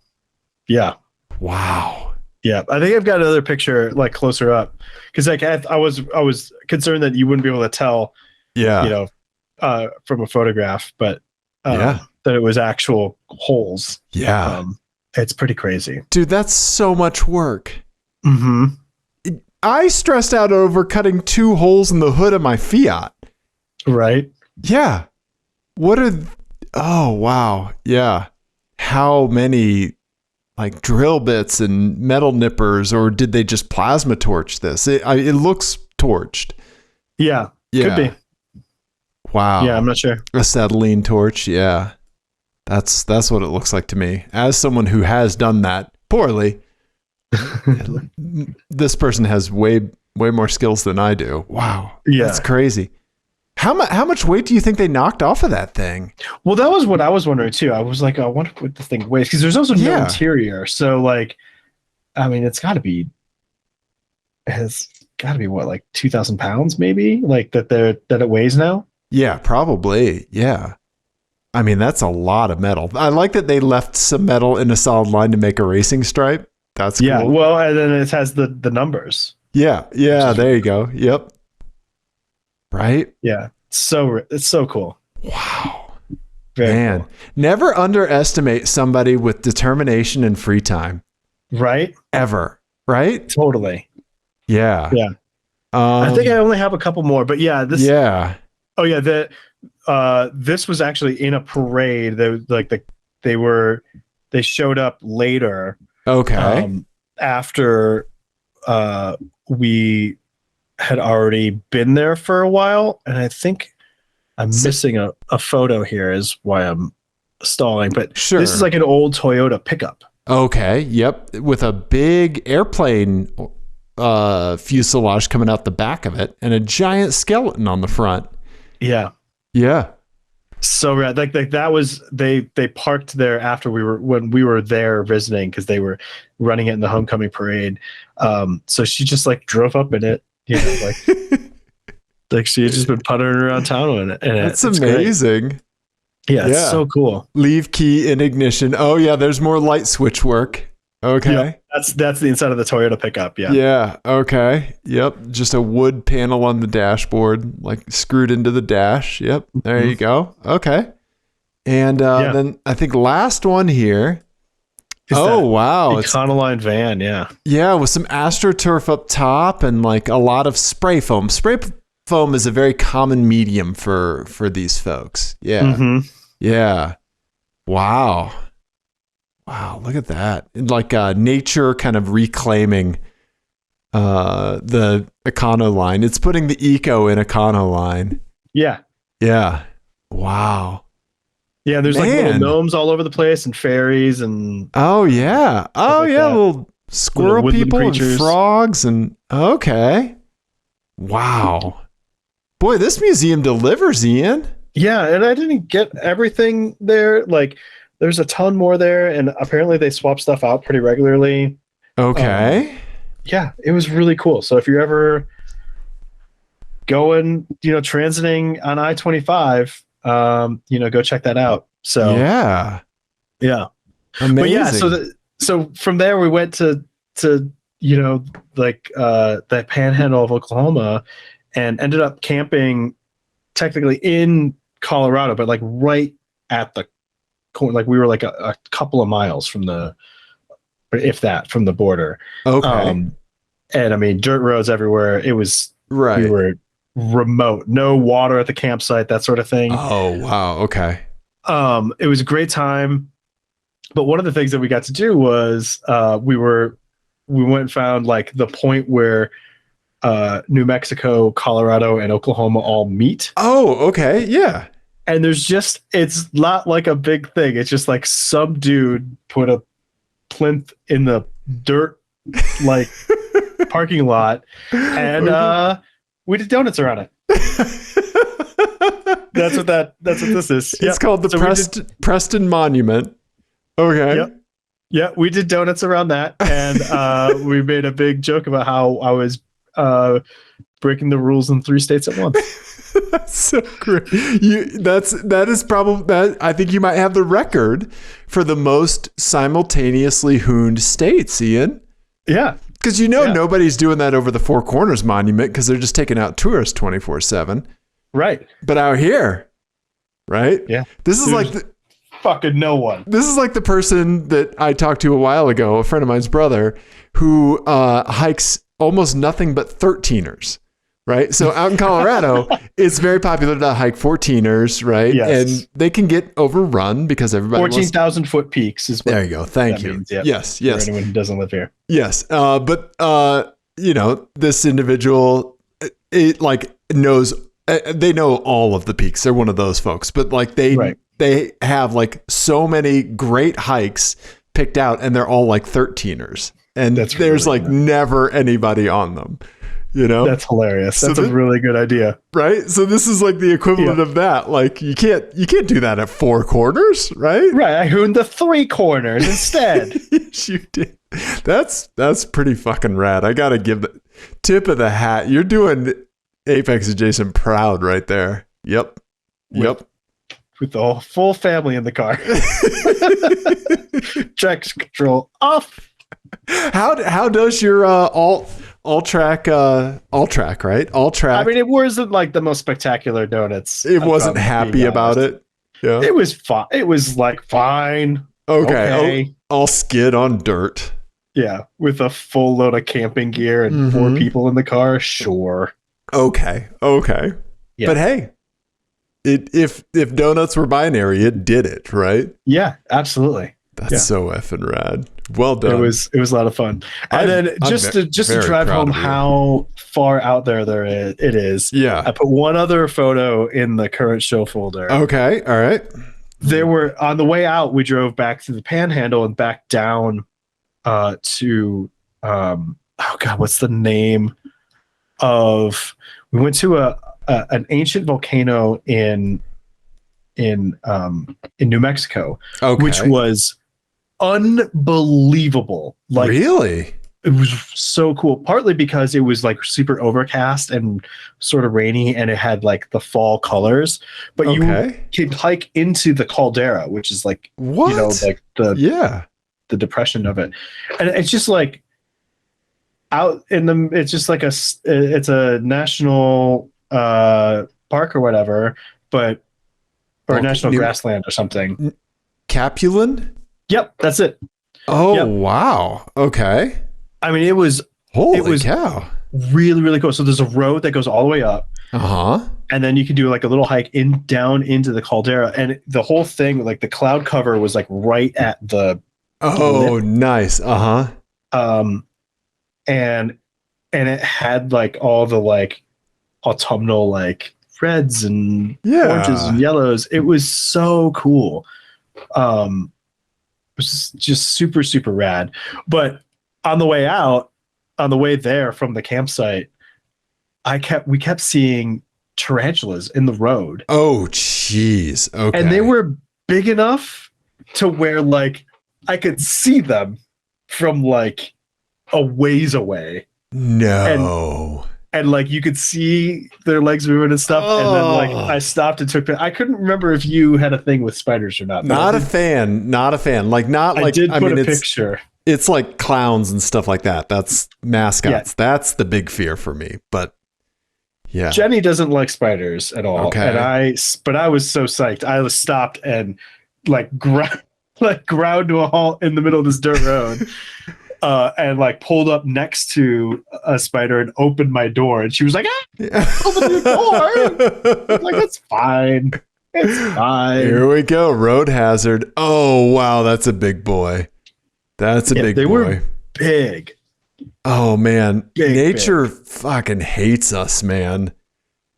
Speaker 1: Yeah.
Speaker 2: Wow.
Speaker 1: Yeah, I think I've got another picture closer up because I was concerned that you wouldn't be able to tell. Yeah. From a photograph, but that it was actual holes.
Speaker 2: Yeah.
Speaker 1: It's pretty crazy,
Speaker 2: dude. That's so much work.
Speaker 1: Mm-hmm.
Speaker 2: I stressed out over cutting 2 holes in the hood of my Fiat.
Speaker 1: Right.
Speaker 2: Yeah. Oh wow. Yeah. How many drill bits and metal nippers, or did they just plasma torch this? It looks torched.
Speaker 1: Yeah. Could be.
Speaker 2: Wow.
Speaker 1: Yeah, I'm not sure.
Speaker 2: Acetylene torch. Yeah. That's what it looks like to me. As someone who has done that poorly, This person has way more skills than I do. Wow.
Speaker 1: Yeah.
Speaker 2: That's crazy. How much weight do you think they knocked off of that thing?
Speaker 1: Well, that was what I was wondering too. I was like, I wonder what the thing weighs, because there's also no interior. So like, I mean, it's got to be what, like 2,000 pounds maybe, like that it weighs now.
Speaker 2: Yeah, probably. Yeah. I mean, that's a lot of metal. I like that they left some metal in a solid line to make a racing stripe. That's cool.
Speaker 1: Yeah. Well, and then it has the numbers.
Speaker 2: Yeah. Yeah. There you go. Yep. Right.
Speaker 1: Yeah. It's so cool.
Speaker 2: Wow.
Speaker 1: Very
Speaker 2: Man,
Speaker 1: cool.
Speaker 2: Never underestimate somebody with determination and free time.
Speaker 1: Right.
Speaker 2: Ever. Right.
Speaker 1: Totally.
Speaker 2: Yeah.
Speaker 1: Yeah. I think I only have a couple more, but yeah.
Speaker 2: Yeah.
Speaker 1: Oh yeah. This was actually in a parade. They showed up later.
Speaker 2: Okay.
Speaker 1: After we had already been there for a while, and I think I'm missing a photo here is why I'm stalling. But
Speaker 2: sure.
Speaker 1: This is like an old Toyota pickup.
Speaker 2: Okay. Yep. With a big airplane fuselage coming out the back of it and a giant skeleton on the front.
Speaker 1: Yeah.
Speaker 2: Yeah.
Speaker 1: So rad. Like that was they parked there after when we were there visiting, because they were running it in the homecoming parade. So she just like drove up in it, you know, like she had just been puttering around town in it.
Speaker 2: That's amazing.
Speaker 1: Great. Yeah, it's so cool.
Speaker 2: Leave key in ignition. Oh yeah, there's more light switch work. Okay.
Speaker 1: Yep. That's the inside of the Toyota pickup. Yeah.
Speaker 2: Yeah. Okay. Yep. Just a wood panel on the dashboard, like screwed into the dash. Yep. There you go. Okay. And then I think last one here. Wow.
Speaker 1: Econoline van. Yeah.
Speaker 2: Yeah. With some AstroTurf up top and like a lot of spray foam. Spray foam is a very common medium for these folks. Yeah.
Speaker 1: Mm-hmm.
Speaker 2: Yeah. Wow. Wow, look at that. Like nature kind of reclaiming the Econoline. It's putting the eco in Econoline.
Speaker 1: Yeah.
Speaker 2: Yeah. Wow.
Speaker 1: Yeah, there's like little gnomes all over the place and fairies and
Speaker 2: oh yeah. Oh yeah, little squirrel people creatures. And frogs and okay. Wow. Boy, this museum delivers, Ian.
Speaker 1: Yeah, and I didn't get everything there. Like there's a ton more there, and apparently they swap stuff out pretty regularly.
Speaker 2: Okay.
Speaker 1: Yeah, it was really cool. So if you're ever going, transiting on I-25, go check that out. So
Speaker 2: yeah.
Speaker 1: Amazing. But yeah, so from there we went to that panhandle of Oklahoma, and ended up camping technically in Colorado, but like right at the corner. Like we were like a couple of miles from the border.
Speaker 2: Okay.
Speaker 1: And I mean, dirt roads everywhere. It was
Speaker 2: right.
Speaker 1: We were remote, no water at the campsite, that sort of thing.
Speaker 2: Oh, wow. Okay.
Speaker 1: It was a great time. But one of the things that we got to do was we went and found like the point where New Mexico, Colorado, and Oklahoma all meet.
Speaker 2: Oh, okay. Yeah.
Speaker 1: And it's not like a big thing. It's just like some dude put a plinth in the dirt, like parking lot, and we did donuts around it. That's what this is.
Speaker 2: It's called the Preston Monument. Okay.
Speaker 1: Yep. Yeah, we did donuts around that, and we made a big joke about how I was breaking the rules in 3 states at once.
Speaker 2: That's so great. That is probably that. I think you might have the record for the most simultaneously hooned states, Ian.
Speaker 1: Yeah,
Speaker 2: because nobody's doing that over the Four Corners Monument because they're just taking out tourists 24/7.
Speaker 1: Right.
Speaker 2: But out here, right?
Speaker 1: Yeah.
Speaker 2: This is like
Speaker 1: fucking no one.
Speaker 2: This is like the person that I talked to a while ago, a friend of mine's brother, who hikes almost nothing but 13ers. Right. So out in Colorado, it's very popular to hike 14ers. Right.
Speaker 1: Yes.
Speaker 2: And they can get overrun because everybody
Speaker 1: 14,000 foot peaks is what
Speaker 2: there you go. Thank you.
Speaker 1: Means, yeah.
Speaker 2: Yes.
Speaker 1: For anyone who doesn't live here.
Speaker 2: Yes. But this individual, knows, they know all of the peaks. They're one of those folks, but like they have like so many great hikes picked out, and they're all like 13ers. and
Speaker 1: That's
Speaker 2: there's
Speaker 1: really
Speaker 2: like
Speaker 1: good.
Speaker 2: never anybody on them, you know?
Speaker 1: That's hilarious.
Speaker 2: So
Speaker 1: That's a really good idea.
Speaker 2: right? So this is like the equivalent of that. Like you can't do that at four corners, right?
Speaker 1: Right. I hooned the three corners instead.
Speaker 2: Yes, you did. That's pretty fucking rad. I gotta give the tip of the hat. You're doing Apex and Jason proud right there. Yep.
Speaker 1: With the whole full family in the car. Traction control off.
Speaker 2: How does your all track right? All track.
Speaker 1: I mean, it wasn't like the most spectacular donuts.
Speaker 2: It wasn't happy about it. Yeah.
Speaker 1: It was fine. It was like fine.
Speaker 2: Okay. I'll skid on dirt.
Speaker 1: Yeah, with a full load of camping gear and 4 people in the car. Sure.
Speaker 2: Okay.
Speaker 1: Yeah.
Speaker 2: But hey, if donuts were binary, it did it, right?
Speaker 1: Yeah, absolutely.
Speaker 2: That's so effing rad. Well done.
Speaker 1: It was a lot of fun. And then just to drive home how far out there it is.
Speaker 2: Yeah.
Speaker 1: I put one other photo in the current show folder.
Speaker 2: Okay. All right.
Speaker 1: There were on the way out, we drove back through the Panhandle and back down to oh god, what's the name of? We went to an ancient volcano in New Mexico, which was unbelievable. Like,
Speaker 2: really?
Speaker 1: It was so cool. Partly because it was like super overcast and sort of rainy, and it had like the fall colors. But you could hike into the caldera, which is like like the depression of it, and it's just like out in the. It's just like it's a national park or whatever, or a national grassland or something.
Speaker 2: Capulan?
Speaker 1: Yep, that's it.
Speaker 2: Oh, wow. Okay.
Speaker 1: I mean, it was
Speaker 2: cow.
Speaker 1: Really, really cool. So there's a road that goes all the way up. And then you can do like a little hike down into the caldera, and the whole thing, like the cloud cover was like right at the lip.
Speaker 2: Nice.
Speaker 1: And it had like all the like autumnal like reds and oranges and yellows. It was so cool. It was just super, super rad. But on the way there from the campsite, we kept seeing tarantulas in the road.
Speaker 2: Oh, jeez. Okay.
Speaker 1: And they were big enough to where like I could see them from like a ways away.
Speaker 2: No.
Speaker 1: And like you could see their legs moving and stuff. And then like I stopped and took I couldn't remember if you had a thing with spiders or not.
Speaker 2: Not a fan. Like not like
Speaker 1: I did put a picture.
Speaker 2: It's like clowns and stuff like that. That's mascots. Yeah. That's the big fear for me. But yeah.
Speaker 1: Jenny doesn't like spiders at all.
Speaker 2: Okay.
Speaker 1: But I was so psyched. I was stopped and like ground to a halt in the middle of this dirt road. And like pulled up next to a spider and opened my door, and she was like, open your door. Like, it's fine. It's fine.
Speaker 2: Here we go. Road hazard. Oh, wow. That's a big boy. That's a big boy.
Speaker 1: They were big.
Speaker 2: Oh, man. Nature fucking hates us, man.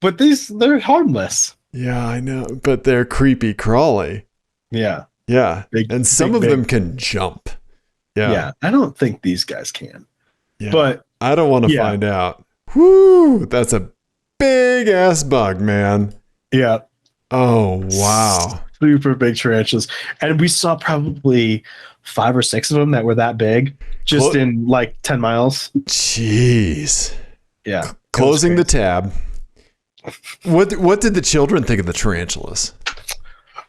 Speaker 1: But they're harmless.
Speaker 2: Yeah, I know. But they're creepy crawly.
Speaker 1: Yeah.
Speaker 2: Yeah. And some of them can jump. Yeah.
Speaker 1: I don't think these guys can.
Speaker 2: Yeah.
Speaker 1: But
Speaker 2: I don't want to find out. Whoo! That's a big ass bug, man.
Speaker 1: Yeah.
Speaker 2: Oh, wow.
Speaker 1: Super big tarantulas. And we saw probably 5 or 6 of them that were that big just in like 10 miles.
Speaker 2: Jeez.
Speaker 1: Yeah.
Speaker 2: Closing the tab. What did the children think of the tarantulas?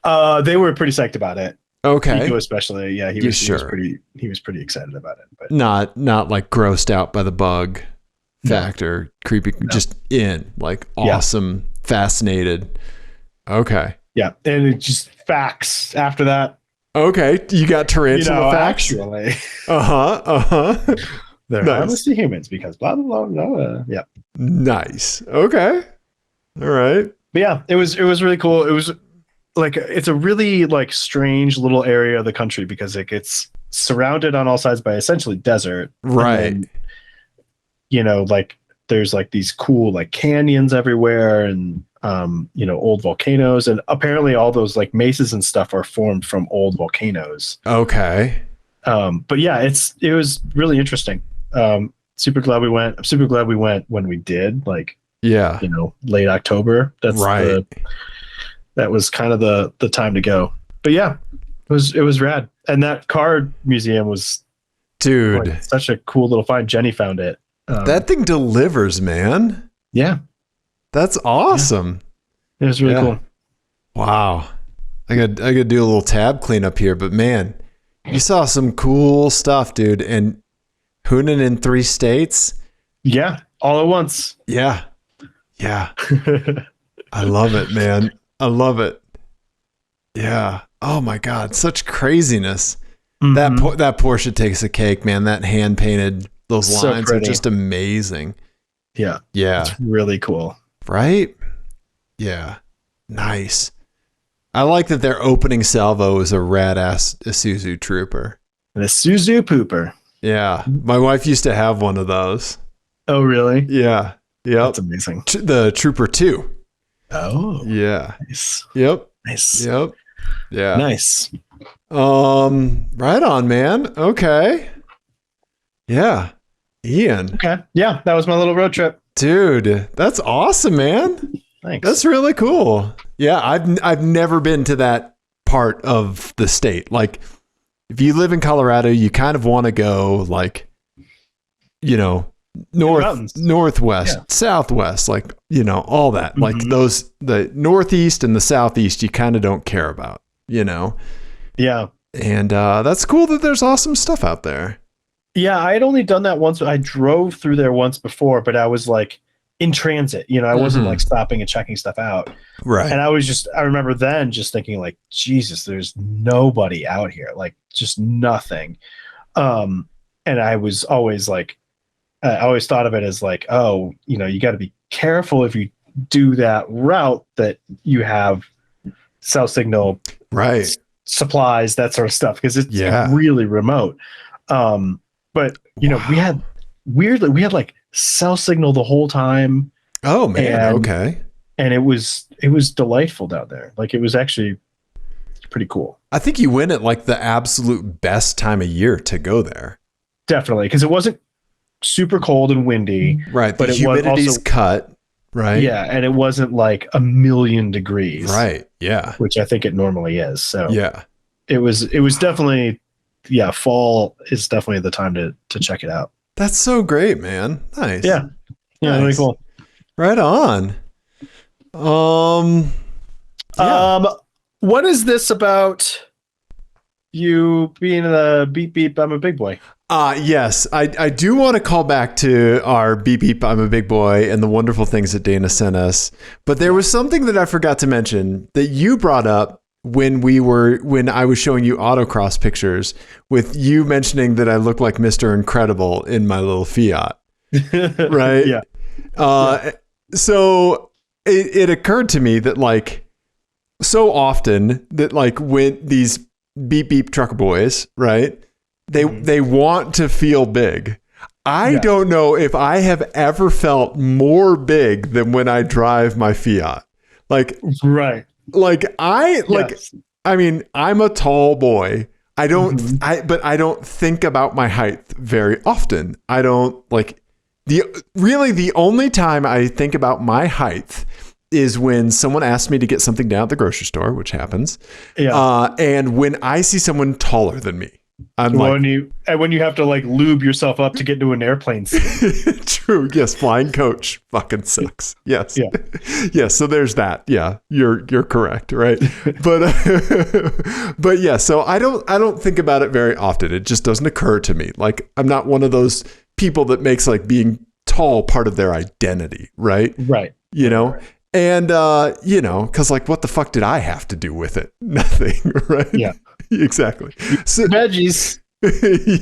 Speaker 1: They were pretty psyched about it.
Speaker 2: Okay.
Speaker 1: Nico especially, yeah, he was pretty excited about it, but
Speaker 2: not like grossed out by the bug factor, creepy, just like awesome, fascinated. Okay.
Speaker 1: Yeah, and it just facts after that.
Speaker 2: Okay, you got tarantula facts.
Speaker 1: Actually, they're harmless to humans because blah blah blah. Yeah.
Speaker 2: Nice. Okay. All right.
Speaker 1: But yeah, it was really cool. It was. Like it's a really like strange little area of the country because it gets surrounded on all sides by essentially desert.
Speaker 2: Right.
Speaker 1: And, like there's like these cool like canyons everywhere and old volcanoes, and apparently all those like mesas and stuff are formed from old volcanoes.
Speaker 2: Okay.
Speaker 1: But yeah, it was really interesting. Super glad we went. I'm super glad we went when we did, like,
Speaker 2: Yeah.
Speaker 1: Late October. That was kind of the time to go. But yeah, it was rad. And that card museum was,
Speaker 2: dude,
Speaker 1: like, such a cool little find. Jenny found it.
Speaker 2: That thing delivers, man.
Speaker 1: Yeah.
Speaker 2: That's awesome.
Speaker 1: Yeah. It was really cool.
Speaker 2: Wow. I got to do a little tab cleanup here, but man, you saw some cool stuff, dude. And Hooning in 3 states.
Speaker 1: Yeah. All at once.
Speaker 2: Yeah. Yeah. I love it, man. I love it. Yeah. Oh my God. Such craziness. Mm-hmm. That Porsche takes a cake, man. That hand painted, those lines are just amazing.
Speaker 1: Yeah.
Speaker 2: Yeah.
Speaker 1: It's really cool.
Speaker 2: Right? Yeah. Nice. I like that their opening salvo is a rad ass Isuzu Trooper.
Speaker 1: An Isuzu Pooper.
Speaker 2: Yeah. My wife used to have one of those.
Speaker 1: Oh, really?
Speaker 2: Yeah. Yep.
Speaker 1: That's amazing.
Speaker 2: The Trooper 2.
Speaker 1: Oh.
Speaker 2: Yeah.
Speaker 1: Nice.
Speaker 2: Yep.
Speaker 1: Nice.
Speaker 2: Yep. Yeah.
Speaker 1: Nice.
Speaker 2: Right on, man. Okay. Yeah. Ian.
Speaker 1: Okay. Yeah, that was my little road trip.
Speaker 2: Dude, that's awesome, man.
Speaker 1: Thanks.
Speaker 2: That's really cool. Yeah, I've never been to that part of the state. Like, if you live in Colorado, you kind of want to go, like, northwest, southwest, like, all that. Mm-hmm. Like the northeast and the southeast, you kind of don't care about,
Speaker 1: Yeah.
Speaker 2: And that's cool that there's awesome stuff out there.
Speaker 1: Yeah, I had only done that once. I drove through there once before, but I was like in transit, I wasn't like stopping and checking stuff out.
Speaker 2: Right.
Speaker 1: And I remember then just thinking, like, Jesus, there's nobody out here, like, just nothing. And I was always like, I always thought of it as like, oh, you got to be careful if you do that route that you have cell signal,
Speaker 2: right,
Speaker 1: supplies, that sort of stuff, because it's really remote. But we had like cell signal the whole time.
Speaker 2: Oh man, okay.
Speaker 1: And it was delightful down there. Like, it was actually pretty cool.
Speaker 2: I think you went at like the absolute best time of year to go there.
Speaker 1: Definitely, because it wasn't super cold and windy.
Speaker 2: Right,
Speaker 1: but
Speaker 2: the humidity's cut. Right.
Speaker 1: Yeah, and it wasn't like 1,000,000 degrees.
Speaker 2: Right. Yeah.
Speaker 1: Which I think it normally is. So
Speaker 2: yeah, it
Speaker 1: was definitely. Yeah, fall is definitely the time to check it out.
Speaker 2: That's so great, man. Nice.
Speaker 1: Yeah. Yeah, nice. Really cool.
Speaker 2: Right on.
Speaker 1: What is this about you being the beep beep, I'm a big boy?
Speaker 2: Yes, I do want to call back to our beep beep, I'm a big boy and the wonderful things that Dana sent us. But there was something that I forgot to mention that you brought up when I was showing you autocross pictures, with you mentioning that I look like Mr. Incredible in my little Fiat. Right?
Speaker 1: Yeah.
Speaker 2: So it occurred to me that, like, so often that, like, when these beep beep trucker boys, right? They want to feel big. I don't know if I have ever felt more big than when I drive my Fiat. Like,
Speaker 1: right.
Speaker 2: Like, I mean, I'm a tall boy. But I don't think about my height very often. I don't, like, the only time I think about my height is when someone asks me to get something down at the grocery store, which happens. Yeah. And when I see someone taller than me.
Speaker 1: When you have to, like, lube yourself up to get into an airplane seat.
Speaker 2: True. Yes. Flying coach fucking sucks. Yes.
Speaker 1: Yeah.
Speaker 2: Yeah. So there's that. Yeah. You're correct. Right. But yeah. So I don't think about it very often. It just doesn't occur to me. Like, I'm not one of those people that makes, like, being tall part of their identity. Right.
Speaker 1: Right.
Speaker 2: Right. And, cause, like, what the fuck did I have to do with it? Nothing. Right.
Speaker 1: Yeah.
Speaker 2: Exactly. So,
Speaker 1: veggies.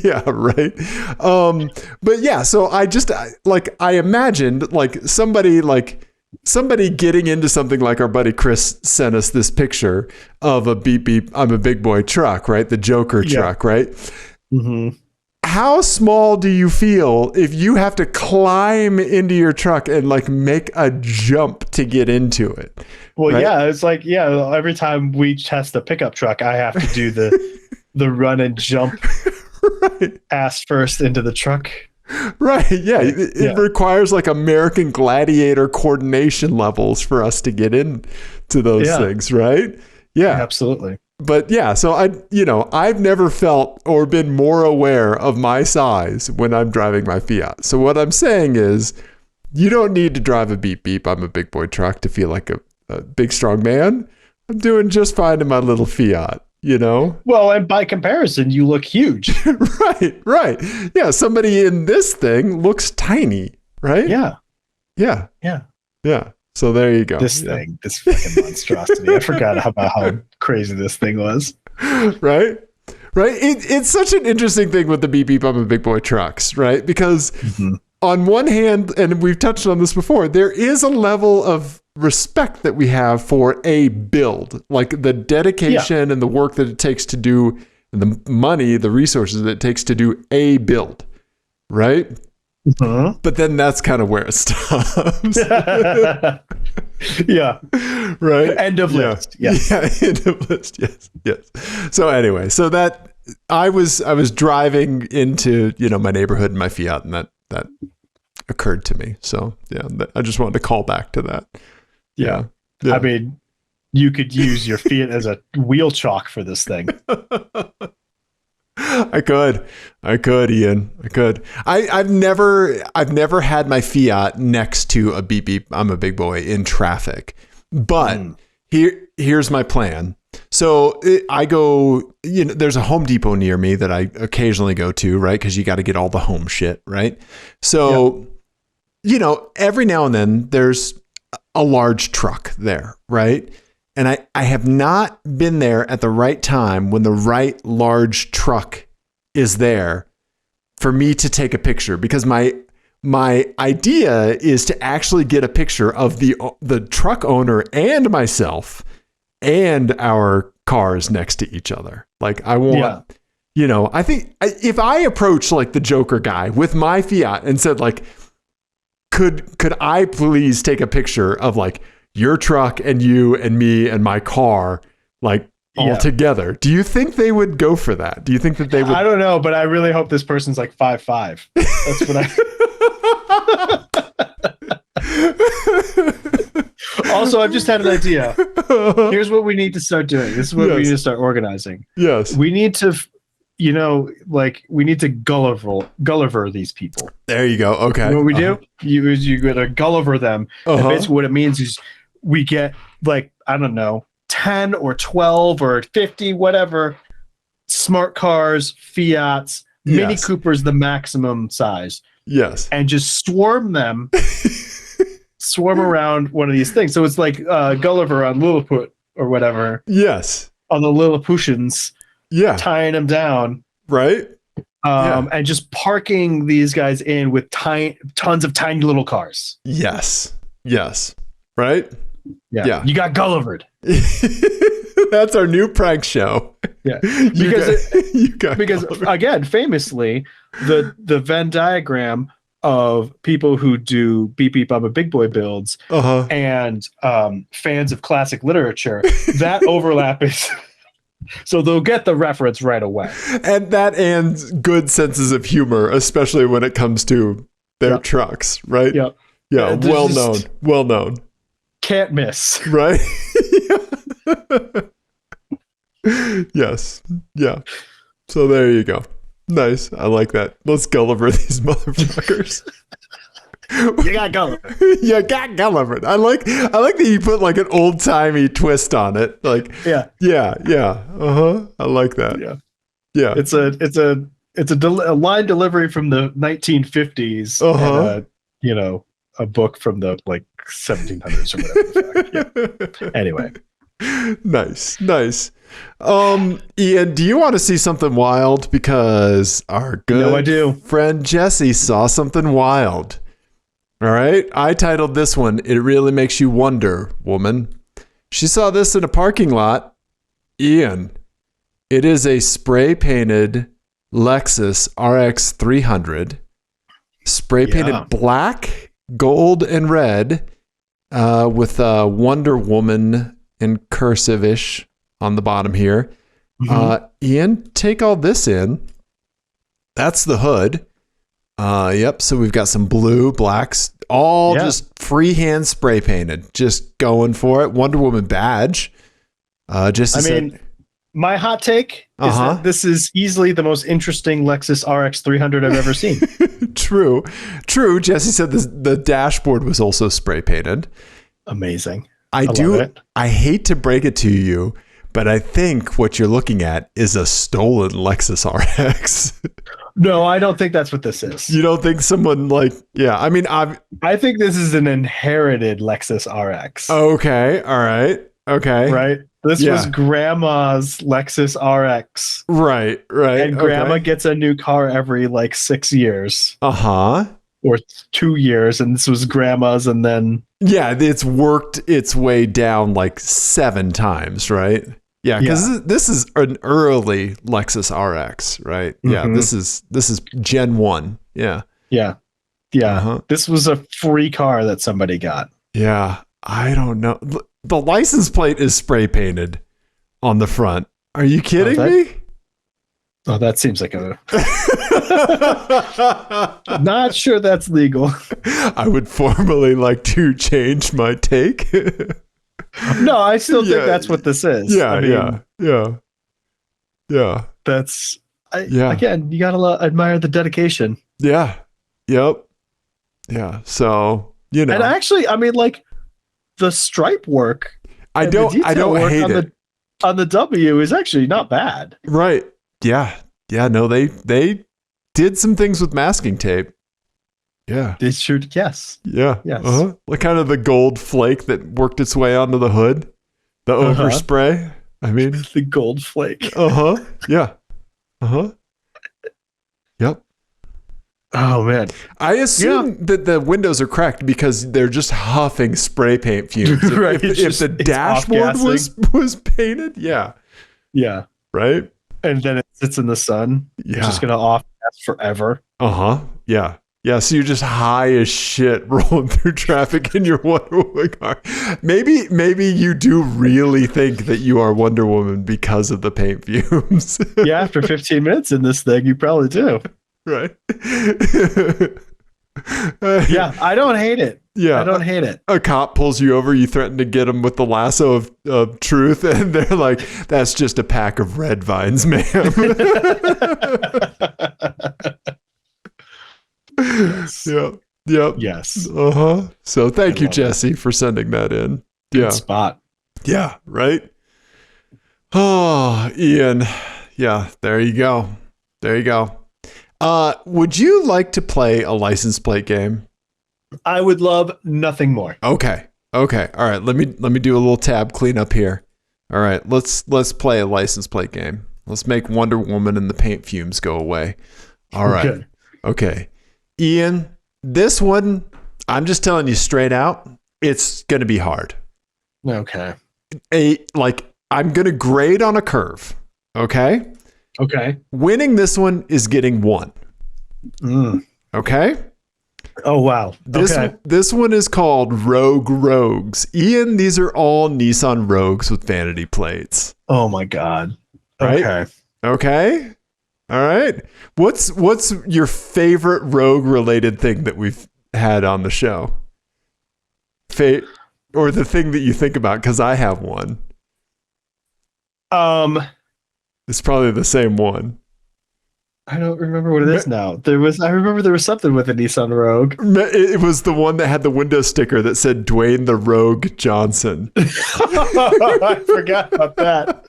Speaker 2: Yeah, right. But yeah, so I imagined, like, somebody getting into something like our buddy Chris sent us this picture of a beep beep, I'm a big boy truck, right? The Joker truck, right? Mm-hmm. How small do you feel if you have to climb into your truck and, like, make a jump to get into it?
Speaker 1: Well,
Speaker 2: right?
Speaker 1: Yeah, it's like, every time we test the pickup truck, I have to do the run and jump
Speaker 2: Right.
Speaker 1: Ass first into the truck.
Speaker 2: Right. Yeah. It requires like American Gladiator coordination levels for us to get into those things. Right. Yeah.
Speaker 1: Absolutely.
Speaker 2: But yeah, so I've never felt or been more aware of my size when I'm driving my Fiat. So what I'm saying is, you don't need to drive a beep beep. I'm a big boy truck to feel like a big strong man. I'm doing just fine in my little Fiat, Well,
Speaker 1: and by comparison, you look huge.
Speaker 2: Right. Yeah, somebody in this thing looks tiny, right?
Speaker 1: Yeah.
Speaker 2: So there you go.
Speaker 1: This thing, this fucking monstrosity. I forgot about how crazy this thing was.
Speaker 2: Right. It's such an interesting thing with the beep beep I'm a big boy trucks, right? Because on one hand, and we've touched on this before, there is a level of respect that we have for a build, like the dedication and the work that it takes to do, the money, the resources that it takes to do a build, right? But then that's kind of where it stops.
Speaker 1: Yeah.
Speaker 2: Right.
Speaker 1: End of list. Yes.
Speaker 2: Yeah. End of list. Yes. So anyway, so that I was driving into, my neighborhood in my Fiat, and that occurred to me. So yeah, I just wanted to call back to that. Yeah.
Speaker 1: I mean, you could use your Fiat as a wheel chalk for this thing.
Speaker 2: I could, Ian. I could. I've never had my Fiat next to a beep beep I'm a big boy in traffic. But here's my plan. So I go, there's a Home Depot near me that I occasionally go to, right? Because you got to get all the home shit, right? So, every now and then there's a large truck there, right? And I have not been there at the right time when the right large truck is there for me to take a picture, because my idea is to actually get a picture of the truck owner and myself and our cars next to each other. Like I want, I think if I approach like the Joker guy with my Fiat and said like, could I please take a picture of like your truck and you and me and my car, like all together? Do you think they would go for that? Do you think that they would?
Speaker 1: I don't know, but I really hope this person's like 5'5". That's what I. Also, I've just had an idea. Here's what we need to start doing. This is what we need to start organizing.
Speaker 2: Yes.
Speaker 1: We need to, we need to Gulliver these people.
Speaker 2: There you go. Okay.
Speaker 1: You know what we do? You got to Gulliver them. And basically what it means is we get like, I don't know, 10 or 12 or 50, whatever, smart cars, Fiats, Mini Coopers, the maximum size.
Speaker 2: Yes.
Speaker 1: And just swarm them, swarm around one of these things. So it's like Gulliver on Lilliput or whatever.
Speaker 2: Yes.
Speaker 1: On the Lilliputians.
Speaker 2: Yeah.
Speaker 1: Tying them down.
Speaker 2: Right.
Speaker 1: And just parking these guys in with tons of tiny little cars.
Speaker 2: Yes. Right?
Speaker 1: Yeah. You got Gullivered.
Speaker 2: That's our new prank show.
Speaker 1: Yeah. Because again, famously, the Venn diagram of people who do Beep Beep I'm a Big Boy builds and fans of classic literature, that overlap is so they'll get the reference right away. And
Speaker 2: that and good senses of humor, especially when it comes to their trucks, right?
Speaker 1: Yeah.
Speaker 2: Yeah. Well known.
Speaker 1: Can't miss.
Speaker 2: Right? Yes. Yeah. So there you go. Nice. I like that. Let's Gulliver these motherfuckers.
Speaker 1: You got Gulliver.
Speaker 2: You got Gulliver. I like that you put like an old timey twist on it. Like yeah. I like that. Yeah.
Speaker 1: It's a line delivery from the 1950s. And, a book from the like 1700s or whatever. Anyway.
Speaker 2: Nice. Ian, do you want to see something wild? Because our good friend Jesse saw something wild. All right. I titled this one, "It Really Makes You Wonder, Woman." She saw this in a parking lot. Ian, it is a spray painted Lexus RX 300, spray painted black, gold, and red, with Wonder Woman in cursive-ish on the bottom here. Ian, take all this in. That's the hood. Yep. So we've got some blue, blacks, all just freehand spray painted. Just going for it. Wonder Woman badge.
Speaker 1: My hot take is that this is easily the most interesting Lexus RX 300 I've ever seen.
Speaker 2: True. Jesse said the dashboard was also spray painted.
Speaker 1: Amazing.
Speaker 2: I hate to break it to you, but I think what you're looking at is a stolen Lexus RX.
Speaker 1: No, I don't think that's what this is.
Speaker 2: You don't think someone
Speaker 1: I think this is an inherited Lexus RX.
Speaker 2: Okay. All right. Okay.
Speaker 1: Right? This was grandma's Lexus RX.
Speaker 2: Right.
Speaker 1: And grandma gets a new car every 6 years.
Speaker 2: Uh-huh.
Speaker 1: Or 2 years, and this was grandma's, and then...
Speaker 2: Yeah, it's worked its way down 7 times, right? Yeah, because this is an early Lexus RX, right? Mm-hmm. Yeah, this is Gen 1. Yeah.
Speaker 1: Yeah. Uh-huh. This was a free car that somebody got.
Speaker 2: Yeah, I don't know. The license plate is spray painted on the front. Are you kidding me?
Speaker 1: Oh, that seems like a... Not sure that's legal.
Speaker 2: I would formally like to change my take.
Speaker 1: No, I still think that's what this is.
Speaker 2: Yeah.
Speaker 1: That's... Again, you gotta admire the dedication.
Speaker 2: Yeah. Yep. Yeah. So, And
Speaker 1: actually, the stripe work.
Speaker 2: I don't hate it.
Speaker 1: On the W is actually not bad.
Speaker 2: Right. Yeah. Yeah. No, they did some things with masking tape. Yeah.
Speaker 1: They sure. Yes.
Speaker 2: Yeah.
Speaker 1: Yes.
Speaker 2: Like kind of the gold flake that worked its way onto the hood. The overspray.
Speaker 1: The gold flake.
Speaker 2: Yeah. Yep.
Speaker 1: Oh man.
Speaker 2: I assume that the windows are cracked because they're just huffing spray paint fumes.
Speaker 1: Right.
Speaker 2: If the dashboard was painted, yeah.
Speaker 1: Yeah.
Speaker 2: Right.
Speaker 1: And then it sits in the sun.
Speaker 2: Yeah.
Speaker 1: It's just gonna off gas forever.
Speaker 2: Yeah. Yeah. So you're just high as shit rolling through traffic in your Wonder Woman car. Maybe you do really think that you are Wonder Woman because of the paint fumes.
Speaker 1: Yeah. After 15 minutes in this thing, you probably do.
Speaker 2: Right.
Speaker 1: Yeah, I don't hate it.
Speaker 2: Yeah,
Speaker 1: I don't hate it.
Speaker 2: A cop pulls you over, you threaten to get him with the lasso of truth, and they're like, "That's just a pack of red vines, ma'am."
Speaker 1: Yes.
Speaker 2: Yep.
Speaker 1: Yes.
Speaker 2: So thank you, Jesse, for sending that in.
Speaker 1: Good spot.
Speaker 2: Yeah. Right. Oh, Ian. Yeah. There you go. Would you like to play a license plate game?
Speaker 1: I would love nothing more.
Speaker 2: Okay. All right. Let me do a little tab cleanup here. All right. Let's play a license plate game. Let's make Wonder Woman and the paint fumes go away. All right.
Speaker 1: Good.
Speaker 2: Okay. Ian, this one, I'm just telling you straight out, it's going to be hard.
Speaker 1: Okay.
Speaker 2: I'm going to grade on a curve. Okay.
Speaker 1: Okay.
Speaker 2: Winning this one is getting 1. Okay.
Speaker 1: Oh, wow.
Speaker 2: This one is called Rogue Rogues. Ian, these are all Nissan Rogues with vanity plates.
Speaker 1: Oh my God.
Speaker 2: Right? Okay. All right. What's your favorite Rogue related thing that we've had on the show? Or the thing that you think about, because I have one. It's probably the same one.
Speaker 1: I don't remember what it is now. I remember there was something with a Nissan Rogue.
Speaker 2: It was the one that had the window sticker that said Dwayne the Rogue Johnson.
Speaker 1: I forgot about that.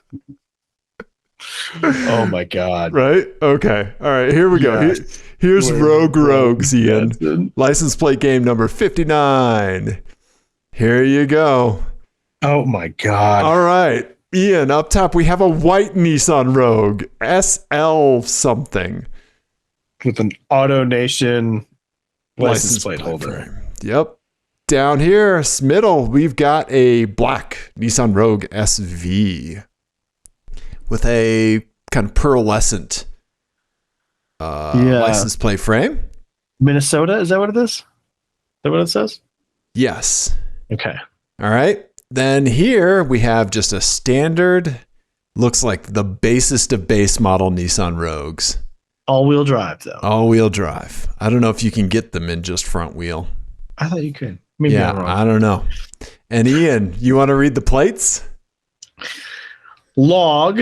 Speaker 1: Oh my God.
Speaker 2: Right? Okay. All right. Here we go. Here's Rogue Rogues, Ian.
Speaker 1: Johnson.
Speaker 2: License plate game number 59. Here you go.
Speaker 1: Oh my God.
Speaker 2: All right. Ian, up top, we have a white Nissan Rogue, SL something.
Speaker 1: With an AutoNation license plate holder.
Speaker 2: Frame. Yep. Down here, middle, we've got a black Nissan Rogue SV with a kind of pearlescent license plate frame.
Speaker 1: Minnesota, is that what it is? Is that what it says?
Speaker 2: Yes.
Speaker 1: Okay.
Speaker 2: All right. Then here we have just a standard, looks like the basest of base model Nissan Rogues.
Speaker 1: All-wheel drive, though.
Speaker 2: All-wheel drive. I don't know if you can get them in just front wheel.
Speaker 1: I thought you could. Maybe I'm wrong.
Speaker 2: I don't know. And Ian, you want to read the plates?
Speaker 1: Log.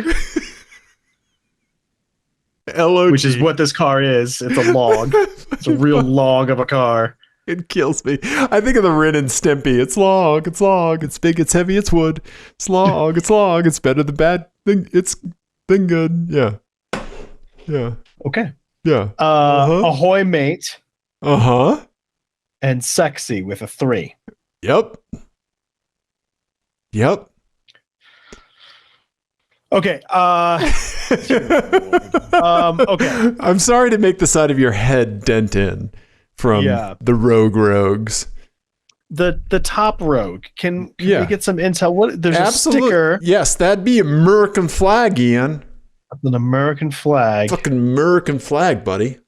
Speaker 2: LOG.
Speaker 1: Which is what this car is. It's a log. It's a real log of a car.
Speaker 2: It kills me. I think of the Ren and Stimpy. It's log. It's log. It's big. It's heavy. It's wood. It's log. It's log. It's better than bad. It's been good. Yeah. Yeah.
Speaker 1: Okay.
Speaker 2: Yeah.
Speaker 1: Ahoy, mate.
Speaker 2: Uh-huh.
Speaker 1: And sexy with a 3.
Speaker 2: Yep. Yep.
Speaker 1: Okay. Okay.
Speaker 2: I'm sorry to make the side of your head dent in from the rogues.
Speaker 1: The top rogue. Can we get some intel? What? There's
Speaker 2: Absolute,
Speaker 1: a sticker.
Speaker 2: Yes, that'd be American flag, Ian.
Speaker 1: An American flag.
Speaker 2: Fucking American flag, buddy.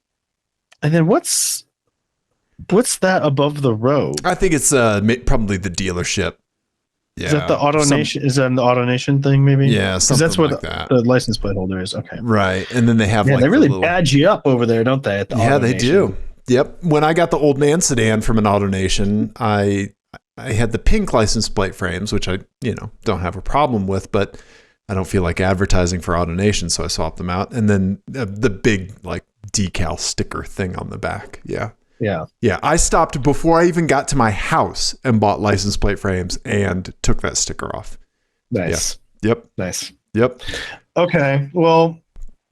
Speaker 1: And then what's that above the rogue?
Speaker 2: I think it's probably the dealership. Yeah.
Speaker 1: Is that the AutoNation? Is that an AutoNation thing? Maybe.
Speaker 2: Yeah, something
Speaker 1: that's where
Speaker 2: like that.
Speaker 1: The license plate holder is. Okay.
Speaker 2: Right, and then they have
Speaker 1: they really badge you up over there, don't they? At the
Speaker 2: they do. Yep. When I got the old man sedan from an AutoNation, I had the pink license plate frames, which I don't have a problem with, but I don't feel like advertising for AutoNation, so I swapped them out. And then the big like decal sticker thing on the back. Yeah.
Speaker 1: Yeah.
Speaker 2: Yeah. I stopped before I even got to my house and bought license plate frames and took that sticker off.
Speaker 1: Nice.
Speaker 2: Yeah. Yep.
Speaker 1: Nice.
Speaker 2: Yep.
Speaker 1: Okay. Well,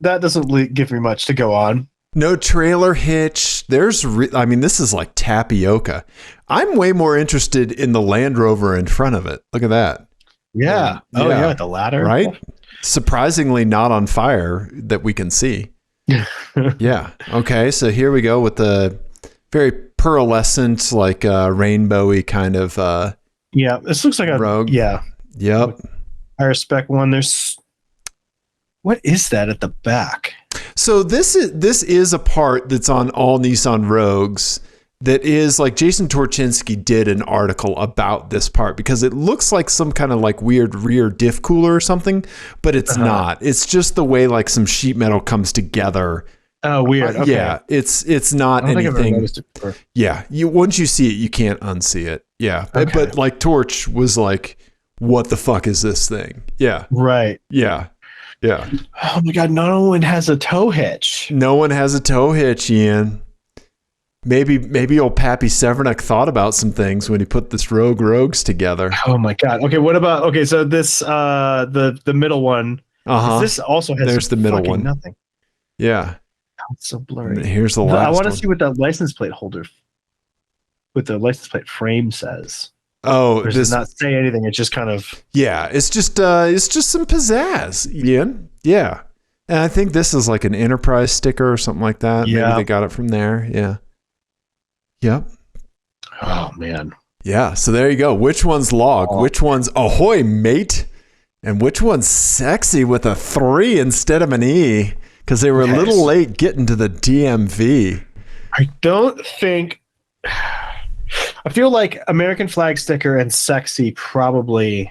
Speaker 1: that doesn't give me much to go on.
Speaker 2: No trailer hitch. This is like tapioca. I'm way more interested in the Land Rover in front of it. Look at that.
Speaker 1: Yeah. Oh, yeah. The ladder.
Speaker 2: Right? Surprisingly not on fire that we can see. Yeah. Okay. So here we go with the very pearlescent, like rainbowy kind of.
Speaker 1: Yeah. This looks like a
Speaker 2: rogue.
Speaker 1: Yeah.
Speaker 2: Yep.
Speaker 1: Higher spec one. What is that at the back?
Speaker 2: So this is a part that's on all Nissan Rogues that is like Jason Torchinsky did an article about this part because it looks like some kind of like weird rear diff cooler or something, but it's not. It's just the way like some sheet metal comes together.
Speaker 1: Oh, weird. Okay.
Speaker 2: Yeah, it's not anything. Yeah, once you see it, you can't unsee it. Yeah,
Speaker 1: okay.
Speaker 2: But like Torch was like, what the fuck is this thing? Yeah.
Speaker 1: Right.
Speaker 2: Yeah. Yeah.
Speaker 1: Oh my God! No one has a tow hitch.
Speaker 2: No one has a tow hitch, Ian. Maybe old Pappy Severnuck thought about some things when he put this Rogues together.
Speaker 1: Oh my God. Okay, what about so this the middle one. This also has
Speaker 2: there's the middle one.
Speaker 1: Nothing.
Speaker 2: Yeah.
Speaker 1: Oh, it's so blurry.
Speaker 2: Here's the last
Speaker 1: I want to
Speaker 2: one.
Speaker 1: see what that license plate holder with the license plate frame says.
Speaker 2: Oh,
Speaker 1: it does not say anything. It's just kind of
Speaker 2: it's just some pizzazz, Ian. Yeah. And I think this is like an Enterprise sticker or something like that.
Speaker 1: Yeah.
Speaker 2: Maybe they got it from there. Yeah. Yep.
Speaker 1: Oh man.
Speaker 2: Yeah. So there you go. Which one's log? Which one's ahoy, mate? And which one's sexy with a 3 instead of an E? Because they were a little late getting to the DMV.
Speaker 1: I don't think. I feel like American flag sticker and sexy probably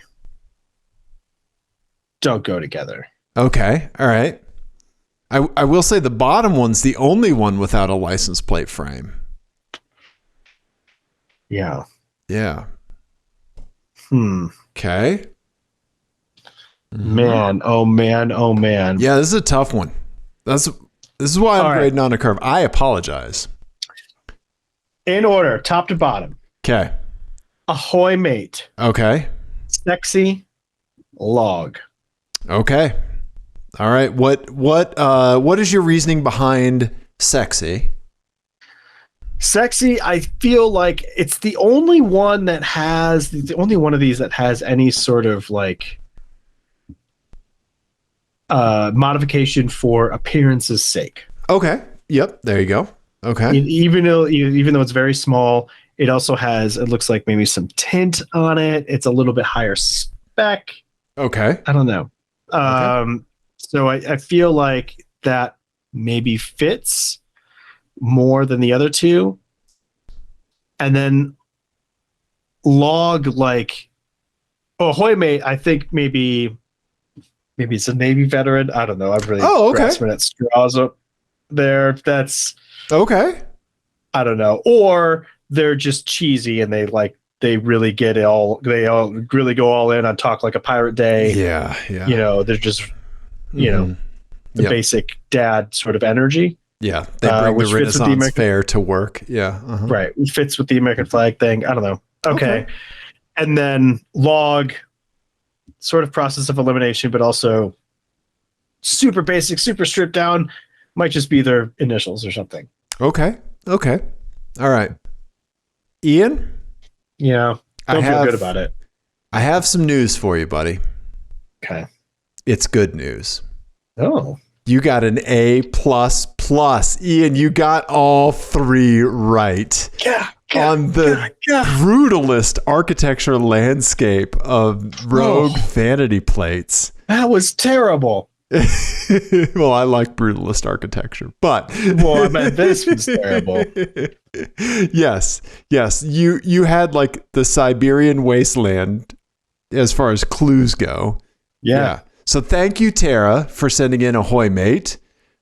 Speaker 1: don't go together.
Speaker 2: Okay. All right. I will say the bottom one's the only one without a license plate frame.
Speaker 1: Yeah.
Speaker 2: Yeah. Okay.
Speaker 1: Man. Oh man. Oh man.
Speaker 2: Yeah, this is a tough one. This is why I'm grading on a curve. I apologize.
Speaker 1: In order, top to bottom.
Speaker 2: Okay.
Speaker 1: Ahoy, mate.
Speaker 2: Okay.
Speaker 1: Sexy, log.
Speaker 2: Okay. All right. What is your reasoning behind sexy?
Speaker 1: Sexy, I feel like it's the only one of these that has any sort of like modification for appearance's sake.
Speaker 2: Okay. Yep. There you go. Okay.
Speaker 1: Even though it's very small, it also has, it looks like maybe some tint on it. It's a little bit higher spec.
Speaker 2: Okay.
Speaker 1: I don't know. So I feel like that maybe fits more than the other two. And then log, like, ahoy, mate, I think maybe it's a Navy veteran. I don't know. I'm really grasping at straws That's
Speaker 2: okay.
Speaker 1: I don't know. Or they're just cheesy and they really get it all. They all really go all in on Talk Like a Pirate Day.
Speaker 2: Yeah.
Speaker 1: They're just the basic dad sort of energy.
Speaker 2: Yeah, they bring the Renaissance fair to work. Yeah,
Speaker 1: right. It fits with the American flag thing. I don't know. Okay. And then log, sort of process of elimination, but also super basic, super stripped down. Might just be their initials or something.
Speaker 2: Okay. All right. Ian?
Speaker 1: Yeah. Don't feel good about it.
Speaker 2: I have some news for you, buddy.
Speaker 1: Okay.
Speaker 2: It's good news.
Speaker 1: Oh.
Speaker 2: You got an A++. Ian, you got all 3 right. On the brutalist architecture landscape of Rogue vanity plates.
Speaker 1: That was terrible.
Speaker 2: Well, I like brutalist architecture, but
Speaker 1: I meant this was terrible.
Speaker 2: Yes. You had like the Siberian wasteland as far as clues go. Yeah. So thank you, Tara, for sending in Ahoy Mate.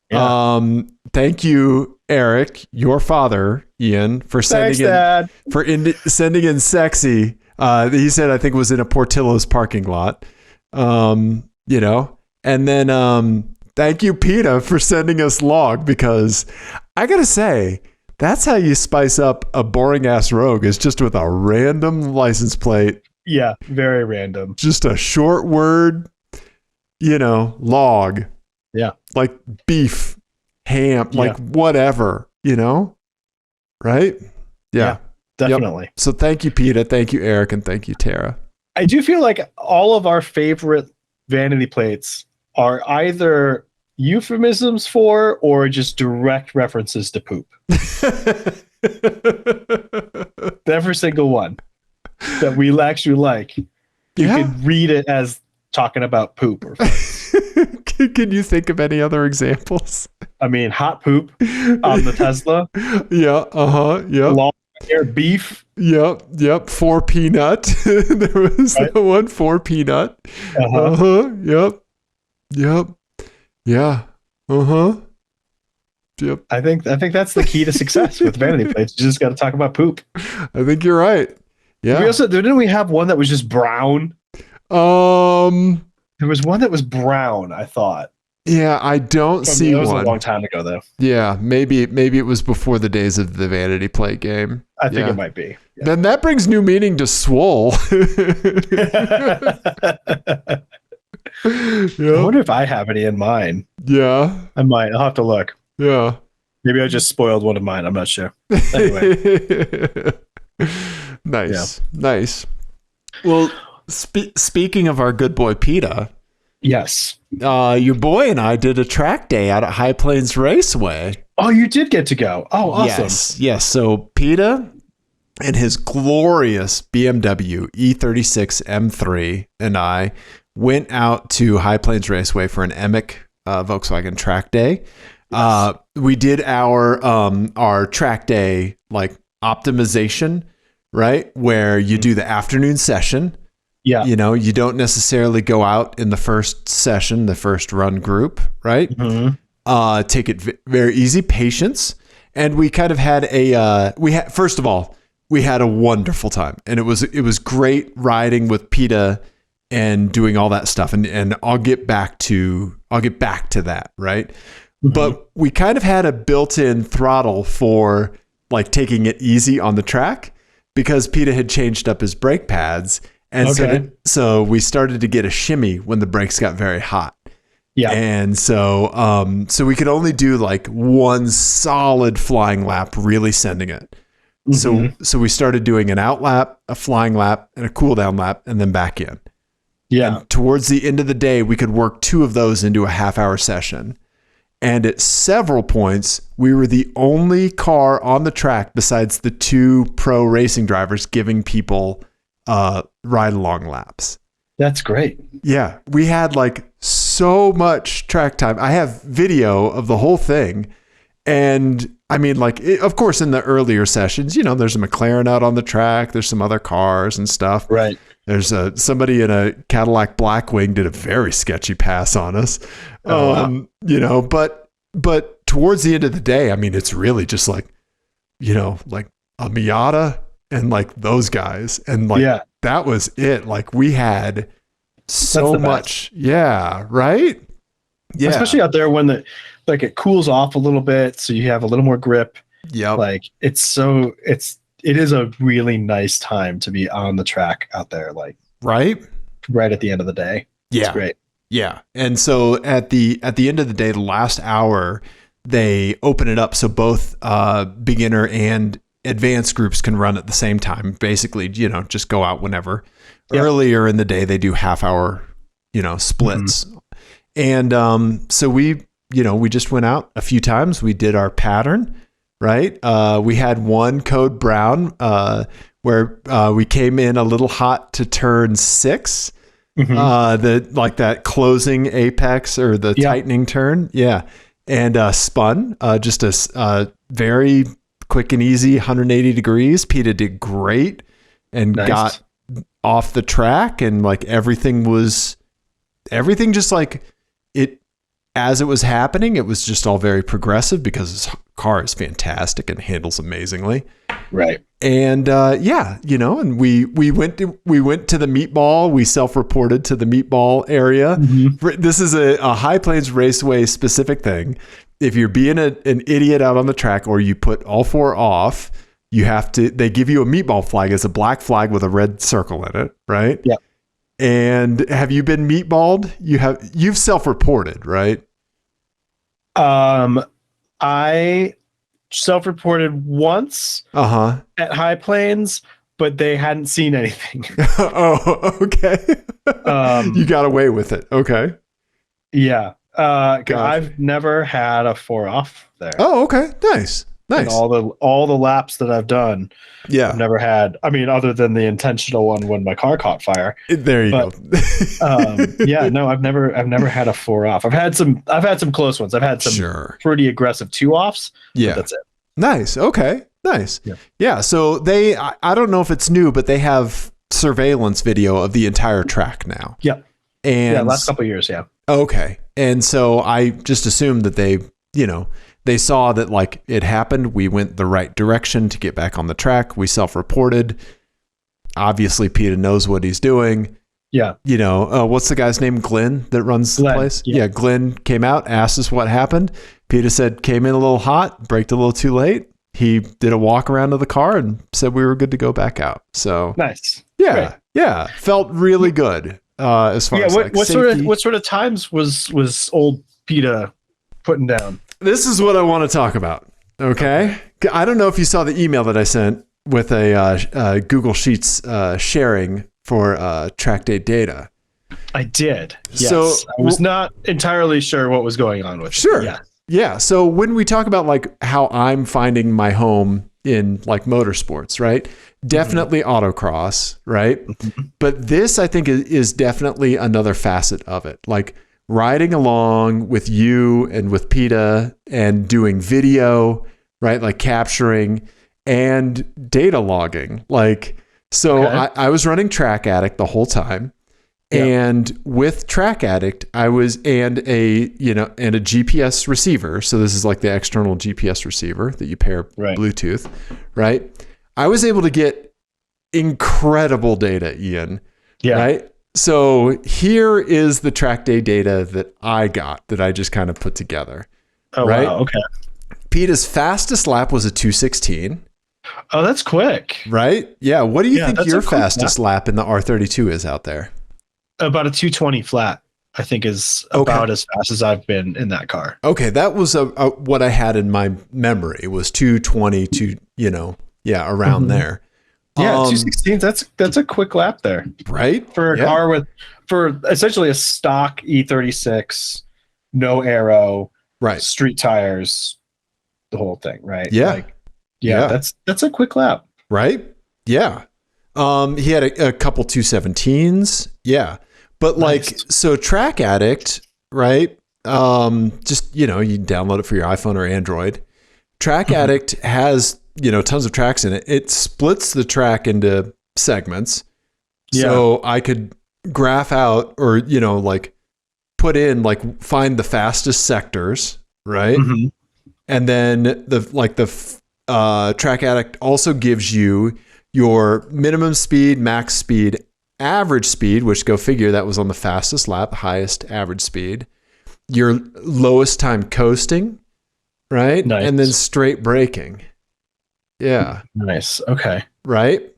Speaker 2: Yeah. Thank you, Eric, your father, Ian, for sending sending in Sexy. He said I think it was in a Portillo's parking lot. And then thank you, PETA, for sending us Log, because I gotta say, that's how you spice up a boring ass Rogue, is just with a random license plate.
Speaker 1: Yeah, very random.
Speaker 2: Just a short word, log.
Speaker 1: Yeah.
Speaker 2: Like beef, ham, like whatever, right? Yeah,
Speaker 1: definitely.
Speaker 2: Yep. So thank you, PETA. Thank you, Eric. And thank you, Tara.
Speaker 1: I do feel like all of our favorite vanity plates are either euphemisms for or just direct references to poop. Every single one that we actually like, you could read it as talking about poop. Or
Speaker 2: Can you think of any other examples?
Speaker 1: I mean, hot poop on the Tesla.
Speaker 2: Yeah. Yep.
Speaker 1: Long hair beef.
Speaker 2: Yep. 4 peanut. There was that one 4 peanut. Yep. Yeah. Yep.
Speaker 1: I think that's the key to success with vanity plates. You just got to talk about poop.
Speaker 2: I think you're right. Yeah.
Speaker 1: Didn't we have one that was just brown? There was one that was brown, I thought.
Speaker 2: Yeah, I don't see one.
Speaker 1: It was a long time ago, though.
Speaker 2: Yeah, maybe it was before the days of the vanity plate game.
Speaker 1: I think it might be.
Speaker 2: Yeah. Then that brings new meaning to swole.
Speaker 1: I wonder if I have any in mine.
Speaker 2: Yeah.
Speaker 1: I might. I'll have to look.
Speaker 2: Yeah.
Speaker 1: Maybe I just spoiled one of mine. I'm not sure. Anyway.
Speaker 2: Nice. Well, speaking of our good boy PETA,
Speaker 1: yes,
Speaker 2: your boy and I did a track day out at High Plains Raceway.
Speaker 1: Oh, you did get to go. Oh, awesome.
Speaker 2: Yes. So PETA and his glorious BMW E36 M3 and I went out to High Plains Raceway for an EMIC Volkswagen track day. Yes. We did our track day like optimization, right? Where you do the afternoon session. Yeah. You don't necessarily go out in the first session, the first run group, right? Mm-hmm. Take it very easy, patience. And we kind of had first of all, we had a wonderful time, and it was great riding with PETA and doing all that stuff. And I'll get back to that. Right. Mm-hmm. But we kind of had a built-in throttle for like taking it easy on the track, because PETA had changed up his brake pads. And so we started to get a shimmy when the brakes got very hot. Yeah. And so we could only do like one solid flying lap, really sending it. Mm-hmm. So we started doing an out lap, a flying lap, and a cool down lap, and then back in. Yeah. And towards the end of the day, we could work 2 of those into a half-hour session. And at several points, we were the only car on the track besides the 2 pro racing drivers giving people ride along laps.
Speaker 1: That's great.
Speaker 2: Yeah. We had like so much track time. I have video of the whole thing. And I mean, like, of course, in the earlier sessions, there's a McLaren out on the track. There's some other cars and stuff. Right. There's somebody in a Cadillac Blackwing did a very sketchy pass on us. Wow. But towards the end of the day, I mean, it's really just like, like a Miata and like those guys. And like, that was it. Like we had so much. Yeah. Right. Yeah.
Speaker 1: Especially out there when it cools off a little bit. So you have a little more grip.
Speaker 2: Yeah.
Speaker 1: Like it is a really nice time to be on the track out there. Like right at the end of the day.
Speaker 2: Yeah.
Speaker 1: It's great.
Speaker 2: Yeah. And so at the end of the day, the last hour, they open it up so both beginner and advanced groups can run at the same time. Basically, just go out whenever. Yep. Earlier in the day, they do half hour, splits. Mm-hmm. And so we just went out a few times. We did our pattern, right? We had one code brown where we came in a little hot to turn 6. Mm-hmm. That closing apex or the tightening turn. Yeah. And spun just a very quick and easy 180 degrees. PETA did great and got off the track, and like everything just like it as it was happening. It was just all very progressive because his car is fantastic and handles amazingly.
Speaker 1: Right.
Speaker 2: And and we went to the meatball. We self-reported to the meatball area. Mm-hmm. This is a High Plains Raceway specific thing. If you're being an idiot out on the track, or you put all 4 off, they give you a meatball flag. It's a black flag with a red circle in it, right?
Speaker 1: Yeah.
Speaker 2: And have you been meatballed? You've self-reported, right?
Speaker 1: I self-reported once at High Plains, but they hadn't seen anything.
Speaker 2: Oh, okay. You got away with it. Okay.
Speaker 1: Yeah. I've never had a 4 off there.
Speaker 2: Oh, okay. Nice.
Speaker 1: And all the laps that I've done,
Speaker 2: I've
Speaker 1: never had. I mean, other than the intentional one when my car caught fire.
Speaker 2: There you go.
Speaker 1: No, I've never had a 4 off. I've had some close ones. I've had some pretty aggressive 2 offs.
Speaker 2: Yeah,
Speaker 1: that's it.
Speaker 2: Nice. Okay. Nice. Yeah. So I don't know if it's new, but they have surveillance video of the entire track now.
Speaker 1: Yeah.
Speaker 2: And
Speaker 1: last couple of years. Yeah.
Speaker 2: Okay. And so I just assumed that they saw that like it happened. We went the right direction to get back on the track. We self-reported. Obviously, PETA knows what he's doing.
Speaker 1: Yeah.
Speaker 2: What's the guy's name? Glenn that runs the place? Yeah. Glenn came out, asked us what happened. PETA said, came in a little hot, braked a little too late. He did a walk around to the car and said we were good to go back out. So
Speaker 1: nice.
Speaker 2: Yeah.
Speaker 1: Great.
Speaker 2: Yeah. Felt really good. As far as
Speaker 1: what sort of times was old PETA putting down?
Speaker 2: This is what I want to talk about. Okay. I don't know if you saw the email that I sent with a Google Sheets sharing for track day data.
Speaker 1: I did. Yes.
Speaker 2: So
Speaker 1: I was not entirely sure what was going on with it.
Speaker 2: Sure. Yeah. So when we talk about like how I'm finding my home in like motorsports, right? Definitely autocross, right? Mm-hmm. But this, I think, is definitely another facet of it. Like riding along with you and with PETA and doing video, right? Like capturing and data logging. Like, so I was running Track Addict the whole time. Yeah. And with Track Addict, I was, and a GPS receiver. So this is like the external GPS receiver that you pair Bluetooth, right? I was able to get incredible data, Ian. Yeah. Right. So here is the track day data that I got that I just kind of put together.
Speaker 1: Oh, right? Wow. Okay.
Speaker 2: PETA's fastest lap was a 2:16.
Speaker 1: Oh, that's quick.
Speaker 2: Right? Yeah. What do you think your fastest lap in the R32 is out there?
Speaker 1: About a 2:20 flat, I think, is about as fast as I've been in that car.
Speaker 2: Okay. That was what I had in my memory was 2:20 around there.
Speaker 1: Yeah, 2:16. That's a quick lap there,
Speaker 2: right?
Speaker 1: For a car for essentially a stock E36, no aero,
Speaker 2: right?
Speaker 1: Street tires, the whole thing, right?
Speaker 2: Yeah,
Speaker 1: that's a quick lap,
Speaker 2: right? Yeah. He had a couple 217s, but so Track Addict, right? Just you download it for your iPhone or Android. Track Addict has tons of tracks in it. It splits the track into segments. So I could graph out or, put in, find the fastest sectors, right? Mm-hmm. And then the Track Addict also gives you your minimum speed, max speed, average speed, which go figure that was on the fastest lap, highest average speed, your lowest time coasting, right?
Speaker 1: Nice.
Speaker 2: And then straight braking. Yeah.
Speaker 1: Nice. Okay.
Speaker 2: Right.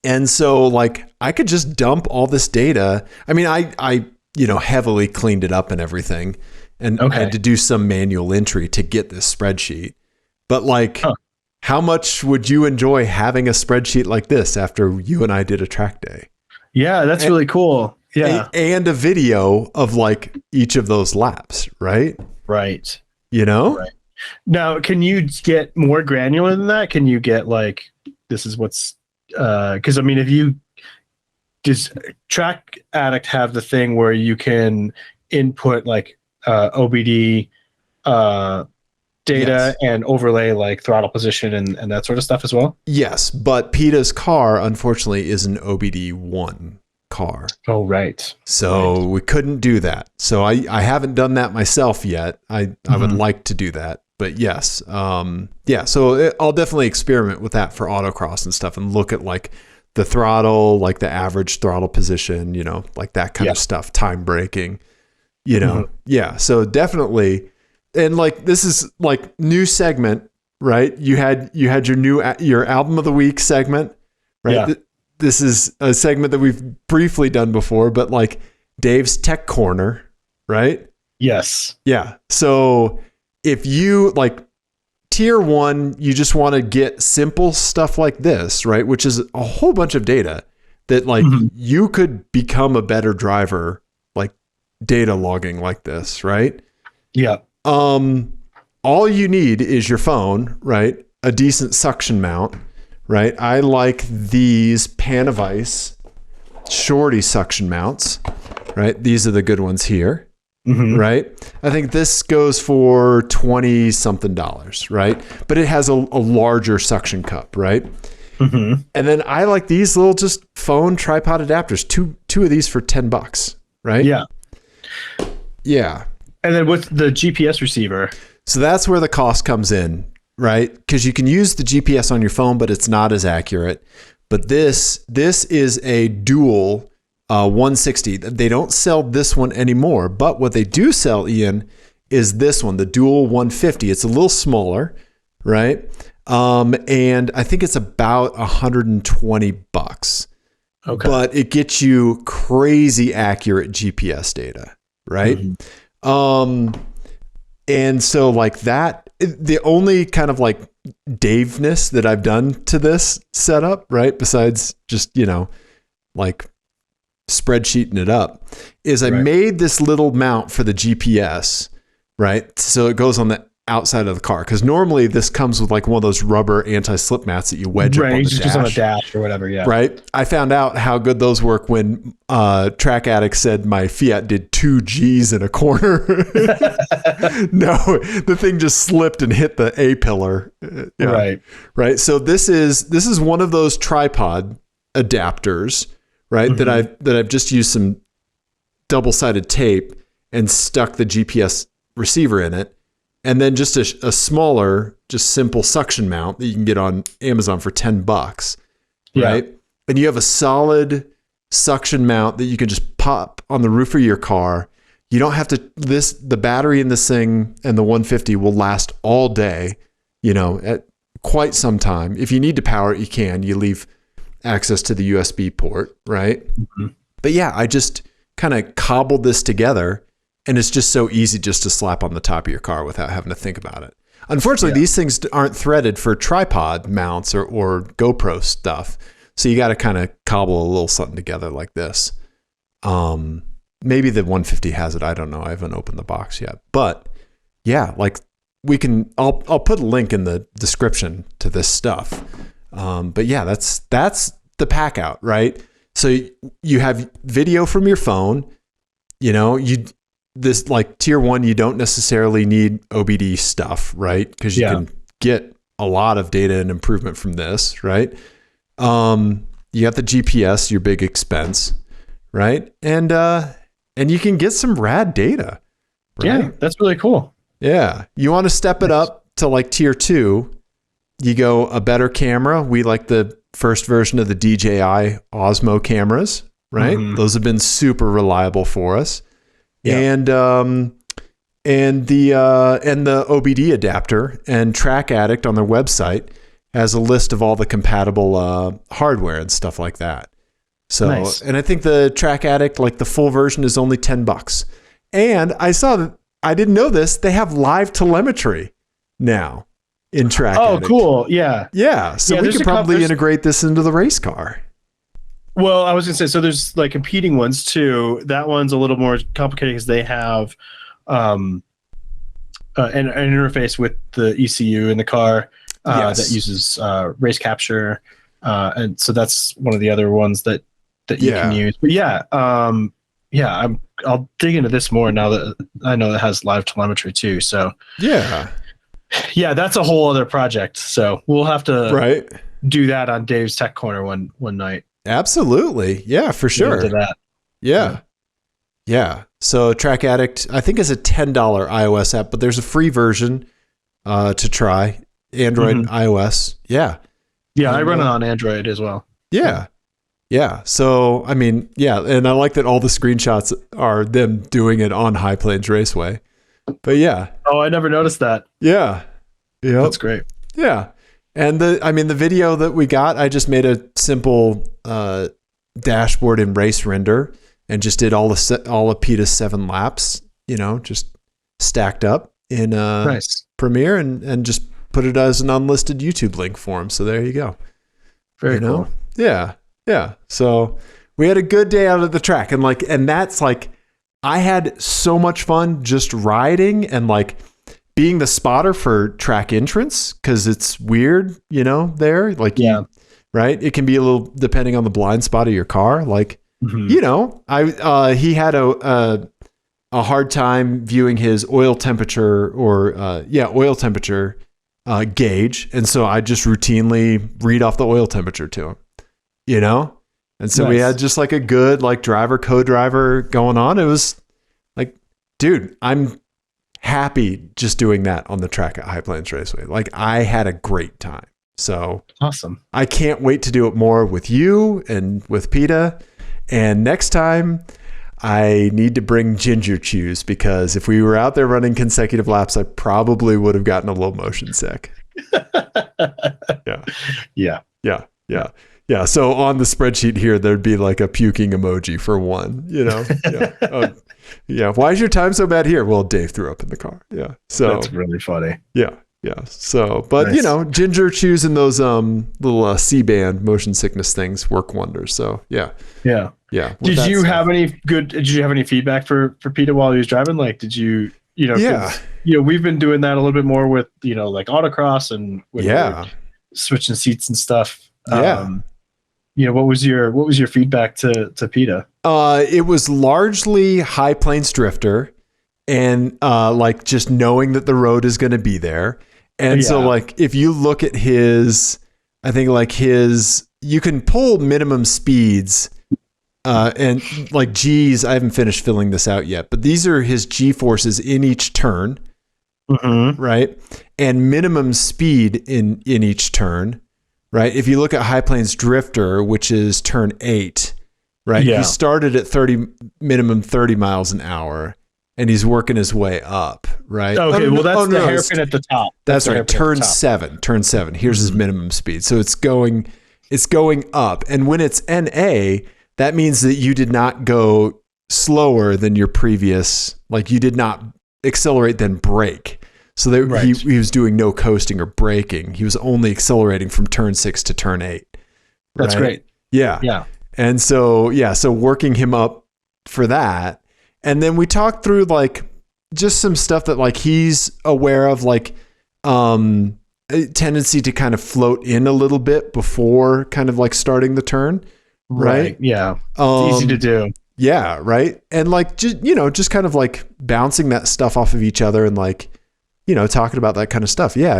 Speaker 2: And so like I could just dump all this data. I mean, I heavily cleaned it up and everything, and I had to do some manual entry to get this spreadsheet. But like, how much would you enjoy having a spreadsheet like this after you and I did a track day?
Speaker 1: Yeah, that's really cool. Yeah.
Speaker 2: And a video of like each of those laps, right?
Speaker 1: Right.
Speaker 2: Right.
Speaker 1: Now, can you get more granular than that? Can you get like, this is what's, because I mean, does Track Addict have the thing where you can input like OBD data and overlay like throttle position and that sort of stuff as well?
Speaker 2: Yes, but PETA's car, unfortunately, is an OBD1 car.
Speaker 1: Oh, right.
Speaker 2: So we couldn't do that. So I haven't done that myself yet. I would like to do that. But yes, so I'll definitely experiment with that for autocross and stuff and look at like the throttle, like the average throttle position, like that kind of stuff, time braking, Yeah, so definitely. And like, this is like new segment, right? You had your album of the week segment, right? Yeah. This is a segment that we've briefly done before, but like Dave's Tech Corner, right?
Speaker 1: Yes.
Speaker 2: Yeah. So if you like tier 1, you just want to get simple stuff like this, right? Which is a whole bunch of data that like you could become a better driver, like data logging like this, right?
Speaker 1: Yeah.
Speaker 2: All you need is your phone, right? A decent suction mount, right? I like these Panavice shorty suction mounts, right? These are the good ones here. Right? I think this goes for $20 something, right? But it has a larger suction cup, right? And then I like these little just phone tripod adapters, two of these for $10, right?
Speaker 1: Yeah.
Speaker 2: Yeah.
Speaker 1: And then with the GPS receiver.
Speaker 2: So that's where the cost comes in, right? Because you can use the GPS on your phone, but it's not as accurate. But this is a dual 160. They don't sell this one anymore, but what they do sell, Ian, is this one, the dual 150. It's a little smaller, right? And I think it's about $120. Okay. But it gets you crazy accurate GPS data, right? And so like that, the only kind of like Dave-ness that I've done to this setup, right? Besides just, like spreadsheeting it up, is I made this little mount for the GPS, right? So it goes on the outside of the car, because normally this comes with like one of those rubber anti-slip mats that you wedge up on the dash.
Speaker 1: Just on a dash or whatever, yeah.
Speaker 2: Right? I found out how good those work when Track Addict said my Fiat did 2 Gs in a corner. No, the thing just slipped and hit the A-pillar. Yeah. Right. So this is one of those tripod adapters, right? That I've just used some double-sided tape and stuck the GPS receiver in it. And then just a smaller, just simple suction mount that you can get on Amazon for $10, right? And you have a solid suction mount that you can just pop on the roof of your car. You don't have to, the battery in this thing and the 150 will last all day, at quite some time. If you need to power it, you can. You leave access to the USB port, right? But yeah, I just kind of cobbled this together. And it's just so easy just to slap on the top of your car without having to think about it. Unfortunately, these things aren't threaded for tripod mounts or GoPro stuff. So you got to kind of cobble a little something together like this. Maybe the 150 has it. I don't know. I haven't opened the box yet. But yeah, like I'll put a link in the description to this stuff. But yeah, that's the pack out, right? So you have video from your phone, this like tier 1, you don't necessarily need OBD stuff, right? Because you can get a lot of data and improvement from this, right? You got the GPS, your big expense, right? And you can get some rad data. Right?
Speaker 1: Yeah, that's really cool.
Speaker 2: Yeah. You want to step it up to like tier 2, you go a better camera. We like the first version of the DJI Osmo cameras, right?
Speaker 1: Mhm.
Speaker 2: Those have been super reliable for us.
Speaker 1: Yeah.
Speaker 2: And the OBD adapter, and Track Addict on their website has a list of all the compatible hardware and stuff like that. So,
Speaker 1: Nice.
Speaker 2: And I think the Track Addict, like the full version, is only $10. And I saw that, I didn't know this, they have live telemetry now in Track Addict.
Speaker 1: Oh, cool. Yeah.
Speaker 2: Yeah. So we could probably integrate this into the race car.
Speaker 1: Well, I was going to say, so there's like competing ones too. That one's a little more complicated because they have an interface with the ECU in the car that uses race capture. And so that's one of the other ones that you can use. But I'll dig into this more now that I know it has live telemetry too. So yeah, that's a whole other project. So we'll have to do that on Dave's Tech Corner one night.
Speaker 2: Absolutely. Yeah, for sure.
Speaker 1: Into that.
Speaker 2: Yeah. So Track Addict, I think, is a $10 iOS app, but there's a free version to try. Android and iOS. Yeah.
Speaker 1: Yeah, I run it on Android as well.
Speaker 2: Yeah. So, I mean, and I like that all the screenshots are them doing it on High Plains Raceway. But yeah.
Speaker 1: Oh, I never noticed that.
Speaker 2: Yeah.
Speaker 1: That's great.
Speaker 2: Yeah. And the video that we got, I just made a simple dashboard in race render and just did all of PETA's 7 laps, just stacked up in Premiere and just put it as an unlisted YouTube link for him. So there you go.
Speaker 1: Very cool.
Speaker 2: Yeah. So we had a good day out at the track, and that's like, I had so much fun just riding and like being the spotter for track entrance, because it's weird, there. Like, right? It can be a little depending on the blind spot of your car. Like, he had a hard time viewing his oil temperature gauge, and so I just routinely read off the oil temperature to him, And so we had just like a good like driver co-driver going on. It was like, dude, I'm happy just doing that on the track at High Plains Raceway. Like, I had a great time. So
Speaker 1: awesome. I
Speaker 2: can't wait to do it more with you and with PETA. And next time I need to bring ginger chews, because if we were out there running consecutive laps, I probably would have gotten a little motion sick. Yeah. So on the spreadsheet here, there'd be like a puking emoji for one, Why is your time so bad here? Well, Dave threw up in the car. Yeah. So
Speaker 1: that's really funny.
Speaker 2: Yeah. So, but
Speaker 1: nice.
Speaker 2: Ginger chews and those little C-band motion sickness things work wonders. So yeah. Did you have any feedback for PETA while he was driving? Like, did you, we've been doing that a little bit more with, like autocross and we're switching seats and stuff. What was your feedback to PETA? It was largely High Plains Drifter, and like just knowing that the road is going to be there. And so like, if you look at his, I think like you can pull minimum speeds, and like G's, I haven't finished filling this out yet, but these are his G forces in each turn, right? And minimum speed in each turn. Right. If you look at High Plains Drifter, which is turn 8, right? He started at minimum 30 miles an hour, and he's working his way up. Right.
Speaker 1: Okay. That's the hairpin at the top.
Speaker 2: That's right. Turn 7. Here's his minimum speed. So it's going up. And when it's NA, that means that you did not go slower than your previous, like you did not accelerate then brake. So he was doing no coasting or braking. He was only accelerating from turn 6 to turn 8.
Speaker 1: That's great.
Speaker 2: Yeah. And so, so working him up for that. And then we talked through like just some stuff that like he's aware of, like a tendency to kind of float in a little bit before kind of like starting the turn. Right.
Speaker 1: Yeah. It's easy to do.
Speaker 2: Yeah. Right. And like, just kind of like bouncing that stuff off of each other and like, talking about that kind of stuff. Yeah,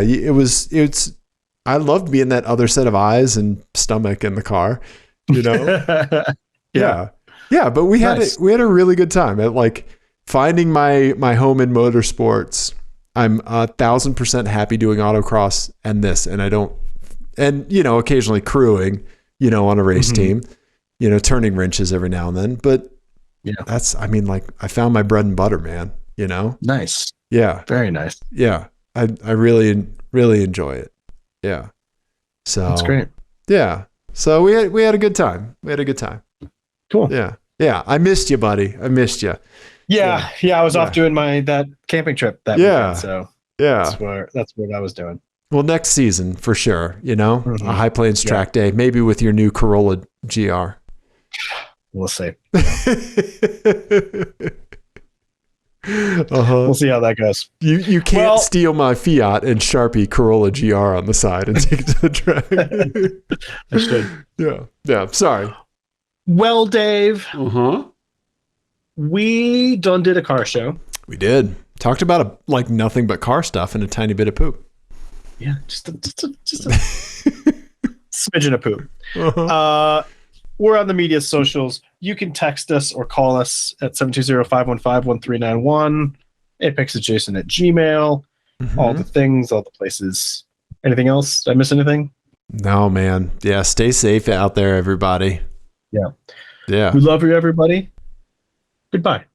Speaker 2: I loved being that other set of eyes and stomach in the car, Yeah. But we had a really good time at like finding my home in motorsports I'm 1,000% happy doing autocross and this, and I don't, and occasionally crewing, on a race team, turning wrenches every now and then. But that's, I found my bread and butter, man.
Speaker 1: Nice.
Speaker 2: Yeah.
Speaker 1: Very nice.
Speaker 2: Yeah. I really, really enjoy it. Yeah. So
Speaker 1: that's great.
Speaker 2: Yeah. So we had a good time.
Speaker 1: Cool.
Speaker 2: Yeah. Yeah. I missed you, buddy. I missed you.
Speaker 1: Yeah. I was off doing that camping trip that weekend, so that's what I was doing.
Speaker 2: Well, next season for sure. A High Plains track day, maybe with your new Corolla GR.
Speaker 1: We'll see. We'll see how that goes.
Speaker 2: You can't steal my Fiat and Sharpie Corolla GR on the side and take it to the track.
Speaker 1: I should.
Speaker 2: Yeah. Sorry.
Speaker 1: Well, Dave. We done did a car show.
Speaker 2: We did. Talked about nothing but car stuff and a tiny bit of poop.
Speaker 1: Yeah, just a smidgen of poop. We're on the media socials. You can text us or call us at 720-515-1391. apexadjacent@gmail. All the things, all the places. Anything else? Did I miss anything?
Speaker 2: No, man. Yeah, stay safe out there, everybody.
Speaker 1: Yeah.
Speaker 2: Yeah.
Speaker 1: We love you, everybody. Goodbye.